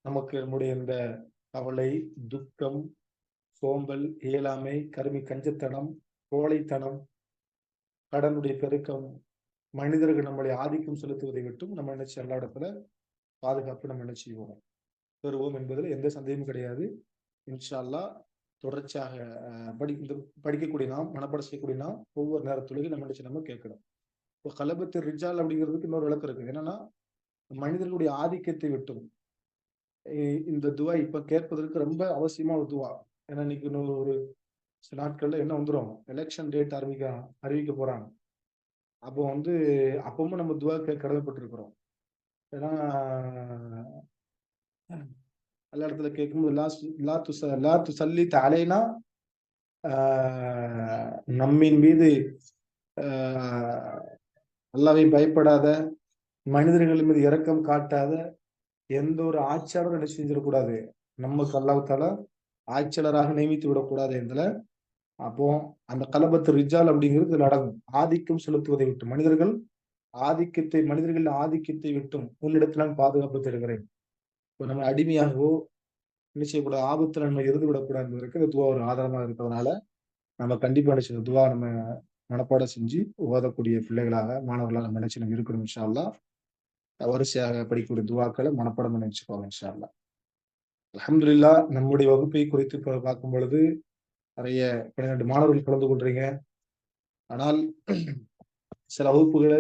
நமக்கு நம்முடைய இந்த கவலை, துக்கம், சோம்பல், இயலாமை, கருமி கஞ்சத்தனம், கோழைத்தனம், கடனுடைய பெருக்கம், மனிதர்கள் நம்முடைய ஆதிக்கம் செலுத்துவதை விட்டும் நம்ம நினைச்சு எல்லா இடத்துல பாதுகாப்பு நம்ம என்ன செய்வோம் பெறுவோம் என்பதில் எந்த சந்தேகமும் கிடையாது. இன்ஷா அல்லாஹ் தொடர்ச்சியாக படிக்கக்கூடிய நாம், மனப்பாடம் செய்யக்கூடிய நாம் ஒவ்வொரு நேரத்துலையும் நம்ம நினைச்சு நம்ம கேட்கணும். இப்போ கலபத்து ரிஜால் அப்படிங்கிறதுக்கு இன்னொரு விளக்கம் இருக்கு. என்னன்னா மனிதர்களுடைய ஆதிக்கத்தை விட்டும் இந்த துவா இப்ப கேட்பதற்கு ரொம்ப அவசியமா ஒரு துவா. ஏன்னா இன்னைக்கு இன்னொரு ஒரு சில நாட்கள்ல என்ன வந்துடும், எலெக்ஷன் டேட் அறிவிக்க போறாங்க. அப்போ அப்பவும் நம்ம துவா கடமைப்பட்டிருக்கிறோம். ஏன்னா எல்லா இடத்துல கேட்கும்போது லா துசல்லி அலைனா, நம்மின் மீது அல்லாஹ்வை பயப்படாத, மனிதர்கள் மீது இரக்கம் காட்டாத எந்த ஒரு ஆட்சியாளரும் என்ன செஞ்சிடக்கூடாது, நமக்கு அல்லாஹ் தஆலா ஆட்சியாளராக நியமித்து விடக்கூடாது என்பதுல. அப்போ அந்த கலபத்து ரிஜால் அப்படிங்கிறது நடக்கும். ஆதிக்கம் செலுத்துவதை விட்டு மனிதர்கள் ஆதிக்கத்தை விட்டும் உன்னிடத்தில் நான் பாதுகாப்பு தருகிறேன். இப்போ நம்ம அடிமையாகவோ என்ன செய்யக்கூடாது, ஆபத்துல நம்ம இருந்து விடக்கூடாது என்பதற்கு இந்த துவா ஒரு ஆதாரமா இருக்கிறதுனால நம்ம கண்டிப்பா நினைச்ச துவா நம்ம மனப்பாடம் செஞ்சு ஓதக்கூடிய பிள்ளைகளாக, மாணவர்களாக நம்ம நினைச்சு நம்ம இருக்கணும். இன்ஷா அல்லாஹ் வரிசையாக படிக்கக்கூடிய துவாக்களை மனப்பாடம் பண்ணி வச்சுக்கோங்க இன்ஷா அல்லாஹ். அல்ஹம்துலில்லாஹ். நம்முடைய வகுப்பை குறித்து பார்க்கும் பொழுது நிறைய 12 மாணவர்கள் கலந்து கொள்றீங்க. ஆனால் சில வகுப்புகளை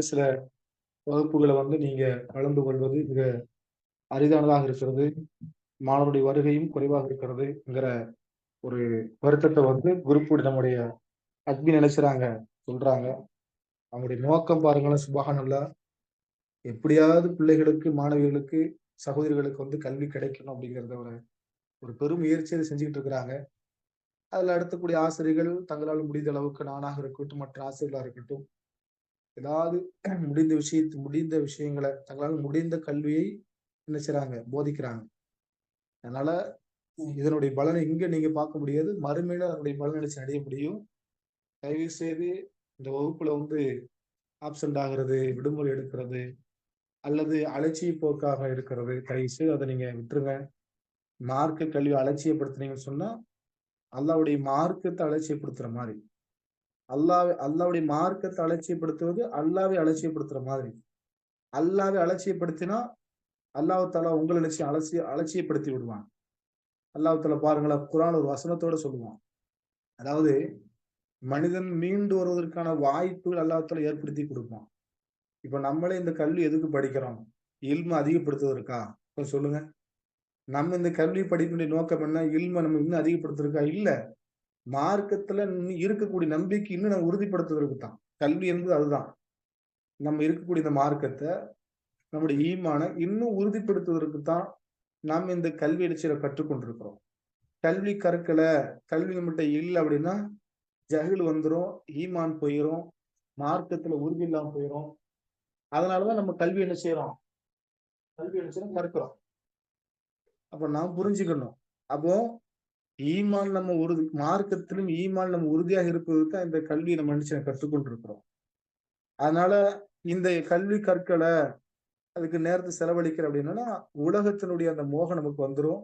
நீங்க கலந்து கொள்வது மிக அரிதானதாக இருக்கிறது. மாணவருடைய வருகையும் குறைவாக இருக்கிறதுங்கிற ஒரு வருத்தத்தை குரூப் நம்முடைய அட்மின் நினைச்சுறாங்க, சொல்றாங்க. அவங்களுடைய நோக்கம் பாருங்களேன், சுப்ஹானல்லாஹ். எப்படியாவது பிள்ளைகளுக்கு, மாணவிகளுக்கு, சகோதரிகளுக்கு கல்வி கிடைக்கணும் அப்படிங்கிறத ஒரு ஒரு பெரும் முயற்சியை செஞ்சுக்கிட்டு இருக்கிறாங்க. அதுல அடுத்தக்கூடிய ஆசிரியர்கள் தங்களால் முடிந்த அளவுக்கு, நானாக இருக்கட்டும், மற்ற ஆசிரியர்களாக இருக்கட்டும், ஏதாவது முடிந்த விஷயங்களை, தங்களால் முடிந்த கல்வியை என்ன செய்றாங்க, போதிக்கிறாங்க. அதனால இதனுடைய பலனை இங்க நீங்க பார்க்க முடியாது, மறுமையில அதனுடைய பலனை நினைச்சு அடைய முடியும். தயவு செய்து இந்த வகுப்புல ஆப்சென்ட் ஆகிறது, விடுமுறை எடுக்கிறது, அல்லது அலட்சிய போக்காக இருக்கிறது, தயவு செய்து அதை நீங்க விட்டுருங்க. மார்க்க கல்வி அலட்சியப்படுத்துனீங்கன்னு சொன்னா அல்லாஹ்வுடைய மார்க்கத்தை அலட்சியப்படுத்துற மாதிரி, அல்லாஹ்வுடைய மார்க்கத்தை அலட்சியப்படுத்துவது அல்லாஹ்வை அலட்சியப்படுத்துற மாதிரி. அல்லாஹ்வை அலட்சியப்படுத்தினா அல்லாஹ் தஆலா உங்களை நினைச்சு அலட்சியப்படுத்தி விடுவான். அல்லாஹ் தஆலா பாருங்களேன், குர்ஆன் ஒரு வசனத்தோட சொல்லுவான். அதாவது மனிதன் மீண்டு வருவதற்கான வாய்ப்புகள் அல்லாஹ் தஆலா ஏற்படுத்தி கொடுப்பான். இப்ப நம்மளே இந்த கல்வி எதுக்கு படிக்கிறோம்? இல்ம அதிகப்படுத்துவதற்கா? கொஞ்சம் சொல்லுங்க. நம்ம இந்த கல்வி படிப்பினுடைய நோக்கம் என்ன? இல்ம நம்ம இன்னும் அதிகப்படுத்துறதுக்கா? இல்ல. மார்க்கத்துல இருக்கக்கூடிய நம்பிக்கை இன்னும் நம்ம உறுதிப்படுத்துவதற்கு தான். கல்வி என்பது அதுதான். நம்ம இருக்கக்கூடிய இந்த மார்க்கத்தை, நம்முடைய ஈமான இன்னும் உறுதிப்படுத்துவதற்கு தான் நாம் இந்த கல்வி எழுச்சியில கற்றுக்கொண்டிருக்கிறோம். கல்வி கற்கல, கல்வி நம்மகிட்ட இல்ல அப்படின்னா ஜஹில் வந்துரும், ஈமான் போயிரும், மார்க்கத்துல உறுதி இல்லாம போயிரும். அதனாலதான் நம்ம கல்வி என்ன செய்யறோம்? கல்வி என்ன செய்யறோம்? கற்கிறோம். அப்ப நாம் புரிஞ்சுக்கணும். அப்போ ஈமான் நம்ம மார்க்கத்திலும் ஈமான் நம்ம உறுதியாக இருப்பதற்கு இந்த கல்வியை நம்ம நினைச்சு கற்றுக்கொண்டிருக்கிறோம். அதனால இந்த கல்வி கற்கல, அதுக்கு நேரத்தை செலவழிக்கிற அப்படின்னா உலகத்தினுடைய அந்த மோகம் நமக்கு வந்துரும்.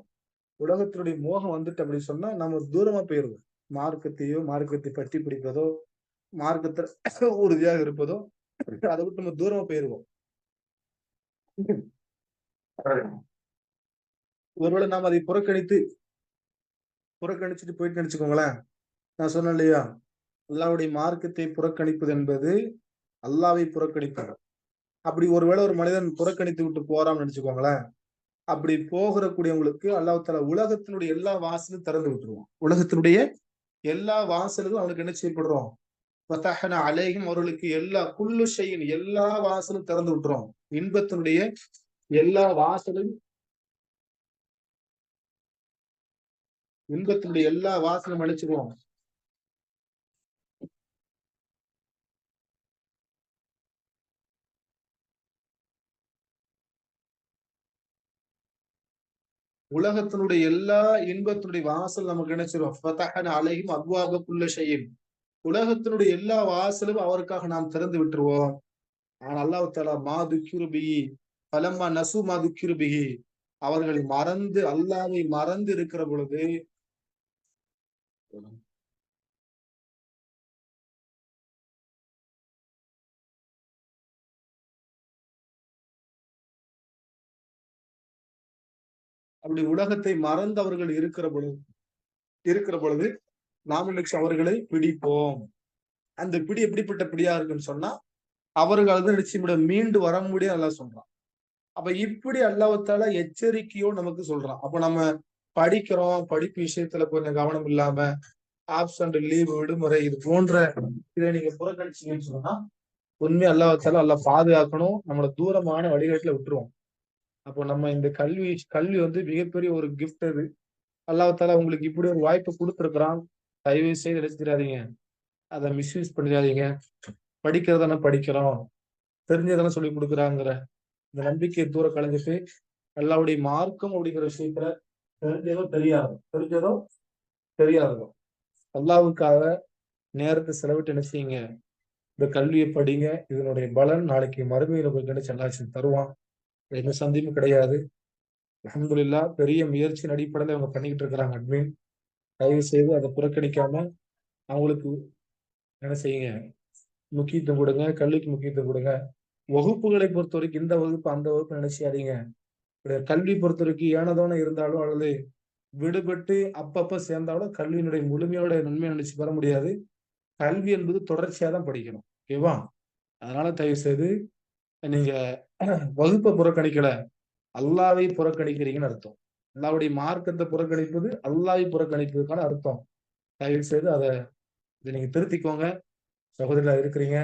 உலகத்தினுடைய மோகம் வந்துட்டு அப்படின்னு சொன்னா நம்ம தூரமா போயிருவோம். மார்க்கத்தை பற்றி பிடிப்பதோ, மார்க்கத்தை உறுதியாக இருப்பதோ, அதை விட்டு நம்ம தூரமா போயிருவோம். ஒருவேளை நாம் அதை புறக்கணிச்சுட்டு போயிட்டு நினைச்சுக்கோங்களேன். நான் சொன்னேன் இல்லையா, அல்லாஹ்வுடைய மார்க்கத்தை புறக்கணிப்பது என்பது அல்லாஹ்வை புறக்கணிப்பது. அப்படி ஒருவேளை ஒரு மனிதன் புறக்கணித்து விட்டு போறான்னு நினைச்சுக்கோங்களேன். அப்படி கூடியவங்களுக்கு அல்லாஹ் தஆலா உலகத்தினுடைய எல்லா வாசலும் திறந்து விட்டுருவான். உலகத்தினுடைய எல்லா வாசல்களும் அவனுக்கு என்ன செய்யப்படுறோம்? ஃபதஹ்னா அலைஹிம், அவர்களுக்கு குல்லு ஷைஇன், எல்லா வாசலும் திறந்து விட்டுரும். இன்பத்தினுடைய எல்லா வாசலும் அழிச்சிருவோம். உலகத்தினுடைய எல்லா இன்பத்தினுடைய வாசல் நமக்கு நினைச்சிரும் அலையும் அத்வாப குல்ல ஷைஇன். உலகத்தினுடைய எல்லா வாசலும் அவருக்காக நாம் திறந்து விட்டுருவோம். ஆனா அல்லாஹ் தஆலா மா துக்கிரு பிஹி ஃபலம்மா நசு மா துக்கிரு பிஹி, அவர்கள் மறந்து அல்லாஹ்வை மறந்து இருக்கிற பொழுது, அப்படி உலகத்தை மறந்து அவர்கள் இருக்கிற பொழுது நாம் இன்னைக்கு அவர்களை பிடிப்போம். அந்த பிடி எப்படிப்பட்ட பிடியா இருக்குன்னு சொன்னா, அவர்கள் வந்து நிச்சயம் மீண்டு வர முடியாது அல்லாஹ் சொல்றான். அப்ப இப்படி அல்லாஹ்வுத்தால எச்சரிக்கையோ நமக்கு சொல்றான். அப்ப நம்ம படிக்கிறோம், படிப்பு விஷயத்துல கொஞ்சம் கவனம் இல்லாம ஆப்சண்ட், லீவு, விடுமுறை இது போன்ற இதை நீங்க புறக்கணிச்சீங்கன்னு சொன்னா, உண்மையா அல்லாஹ்வுத்தால அல்லாஹ் பாதுகாக்கணும், நம்மள தூரமான வழிகாட்டுல விட்டுருவோம். அப்போ நம்ம இந்த கல்வி கல்வி வந்து மிகப்பெரிய ஒரு கிஃப்ட் அது. அல்லாஹ்வுத்தாலா உங்களுக்கு இப்படி ஒரு வாய்ப்பு கொடுத்திருக்கிறான். தயவு செய்து நினைச்சிடாதீங்க, அதை மிஸ்யூஸ் பண்ணிடாதீங்க. படிக்கிறதானே படிக்கிறோம், தெரிஞ்சதானே சொல்லி கொடுக்குறாங்கிற இந்த நம்பிக்கையை தூர கலைஞ்சிட்டு, அல்லாஹ்வுடைய மார்க்கம் அப்படிங்கிற விஷயத்துல தெரிஞ்சதோ தெரியாததோ அல்லாஹ்வுக்காக நேரத்தை செலவிட்டு என்ன செய்யுங்க, இந்த கல்வியை படிங்க. இதனுடைய பலன் நாளைக்கு மறுமையில போய் கிடைச்சு அல்லாஹ் தருவான். எந்த சந்தேகமும் கிடையாது. அல்ஹம்துலில்லாஹ் பெரிய முயற்சியின் அடிப்படையில அவங்க பண்ணிக்கிட்டு இருக்கிறாங்க அட்மின். தயவு செய்து அதை புறக்கணிக்காம அவங்களுக்கு என்ன செய்யுங்க, முக்கியத்துவம் கொடுங்க, கல்விக்கு முக்கியத்துவம் கொடுங்க. வகுப்புகளை பொறுத்த வரைக்கும் இந்த வகுப்பு அந்த வகுப்பு நினைச்சாதீங்க. கல்வி பொறுத்த வரைக்கும் ஏனதானே இருந்தாலும் அல்லது விடுபட்டு அப்பப்ப சேர்ந்தாலும் கல்வியினுடைய முழுமையோட நன்மையை நினைச்சு பெற முடியாது. கல்வி என்பது தொடர்ச்சியா தான் படிக்கணும். ஓகேவா? அதனால தயவு செய்து நீங்க வகுப்பை புறக்கணிக்கல, அல்லாவை புறக்கணிக்கிறீங்கன்னு அர்த்தம். அல்லாவுடைய மார்க்கத்தை புறக்கணிப்பது அல்லாவை புறக்கணிப்பதற்கான அர்த்தம். தயவு செய்து இதை நீங்க திருத்திக்கோங்க. சகோதரிகளா இருக்கிறீங்க.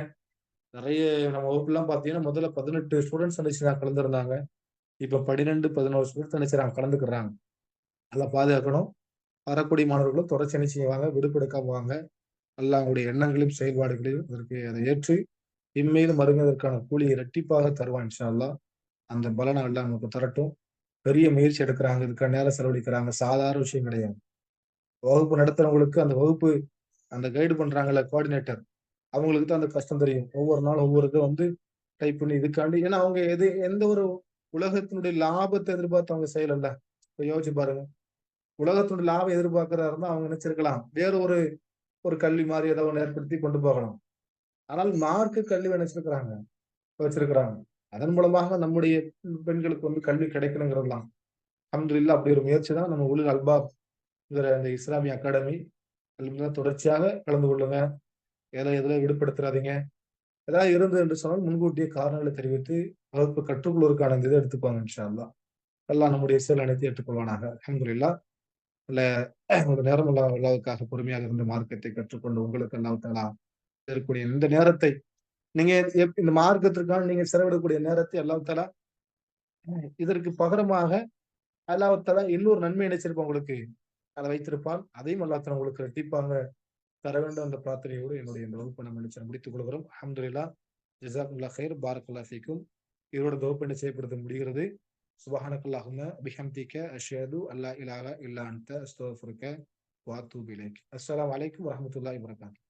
நிறைய நம்ம வகுப்புலாம் பார்த்தீங்கன்னா முதல்ல 18 ஸ்டூடெண்ட்ஸ் நினைச்சு கலந்துருந்தாங்க. இப்ப 12, 11 ஸ்டூடெண்ட்ஸ் நினைச்சுறாங்க கலந்துக்கிறாங்க. நல்லா பாதுகாக்கணும். வரக்கூடிய மாணவர்களும் தொடர்ச்சி என்ன செய்வாங்க, விடுபெடுக்காம வாங்க. அல்லாஹ் உங்களுடைய எண்ணங்களையும் செயல்பாடுகளையும் அதற்கு அதை ஏற்று இம்மையிலும் மறுமையிற்கான கூலியை இரட்டிப்பாக தருவான் இன்ஷா அல்லாஹ். அந்த பலனை அல்லாஹ் நமக்கு தரட்டும். பெரிய முயற்சி எடுக்கிறாங்க, இதுக்கான நேரம் செலவழிக்கிறாங்க. சாதாரண விஷயம் கிடையாது. வகுப்பு நடத்துறவங்களுக்கு அந்த வகுப்பு அந்த கைடு பண்றாங்கல்ல கோஆர்டினேட்டர், அவங்களுக்கு தான் அந்த கஷ்டம் தெரியும். ஒவ்வொரு நாளும் ஒவ்வொரு இதை வந்து டைப் பண்ணி இதுக்காண்டி, ஏன்னா அவங்க எந்த ஒரு உலகத்தினுடைய லாபத்தை எதிர்பார்த்து அவங்க செய்யலல்ல. இப்ப யோசிச்சு பாருங்க. உலகத்தினுடைய லாபம் எதிர்பார்க்கிறதா இருந்தா அவங்க நினைச்சிருக்கலாம் வேற ஒரு ஒரு கல்வி மாதிரி ஏதோ ஒன்று ஏற்படுத்தி கொண்டு போகலாம். ஆனால் மார்க்கு கல்வி நினைச்சிருக்கிறாங்க, வச்சிருக்கிறாங்க. அதன் மூலமாக நம்முடைய பெண்களுக்கு வந்து கல்வி கிடைக்கணுங்கிறதுலாம் அல்ஹம்துலில்லாஹ் அப்படி ஒரு முயற்சி தான் நம்ம உலுல் அல்பாப்ங்கிற அந்த இஸ்லாமிய அகாடமி. அல்ஹம்துலில்லாஹ் தொடர்ச்சியாக கலந்து கொள்ளுங்க. எதுல விடுபடுத்துறாதீங்க. ஏதாவது இருந்தது என்று சொன்னால் முன்கூட்டியே காரணங்களை தெரிவித்து வகுப்பு கற்றுக்கொள்வதற்கான இந்த இதை எடுத்துப்பாங்க இன்ஷா அல்லாஹ். அல்லாஹ் நம்முடைய செயல் அனைத்து ஏற்றுக்கொள்வானாக. அல்ஹம்துலில்லாஹ். இல்ல ஒரு நேரம் அல்லாஹ்வுக்காக பொறுமையாக இருந்து மார்க்கத்தை கற்றுக்கொண்டு உங்களுக்கு அல்லாஹ் தஆலா இருக்கக்கூடிய இந்த நேரத்தை நீங்க இந்த மார்க்கத்திற்கான நீங்க செலவிடக்கூடிய நேரத்தை அல்லாஹ் தஆலா இதற்கு பகரமாக அல்லாஹ் தஆலா இன்னொரு நன்மை நினைச்சிருப்பான் உங்களுக்கு. அதை வைத்திருப்பான். அதையும் அல்லாஹ் தஆலா உங்களுக்கு இரட்டிப்பாக தர வேண்டும் என்ற பிரார்த்தனையோடு என்னுடைய இந்த வகுப்பை நம்ம நினைச்சு முடித்துக் கொள்கிறோம். அல்ஹம்துலில்லாஹ். ஜஸாக்குமுல்லாஹ் கைர். பாரக்கல்லாஹு ஃபீக்கும். இதோட இந்த வகுப்பு என்ன செய்யப்படுத்த முடிகிறது. சுப்ஹானக்கல்லாஹும்ம பிஹம்திக அஷ்ஹது அல்லா இலாஹா இல்லா அன்த அஸ்தக்ஃபிருக வ அத்தூபு இலைக். அஸ்ஸலாமு அலைக்கும் வரஹ்மத்துல்லாஹி வபரகாத்துஹு.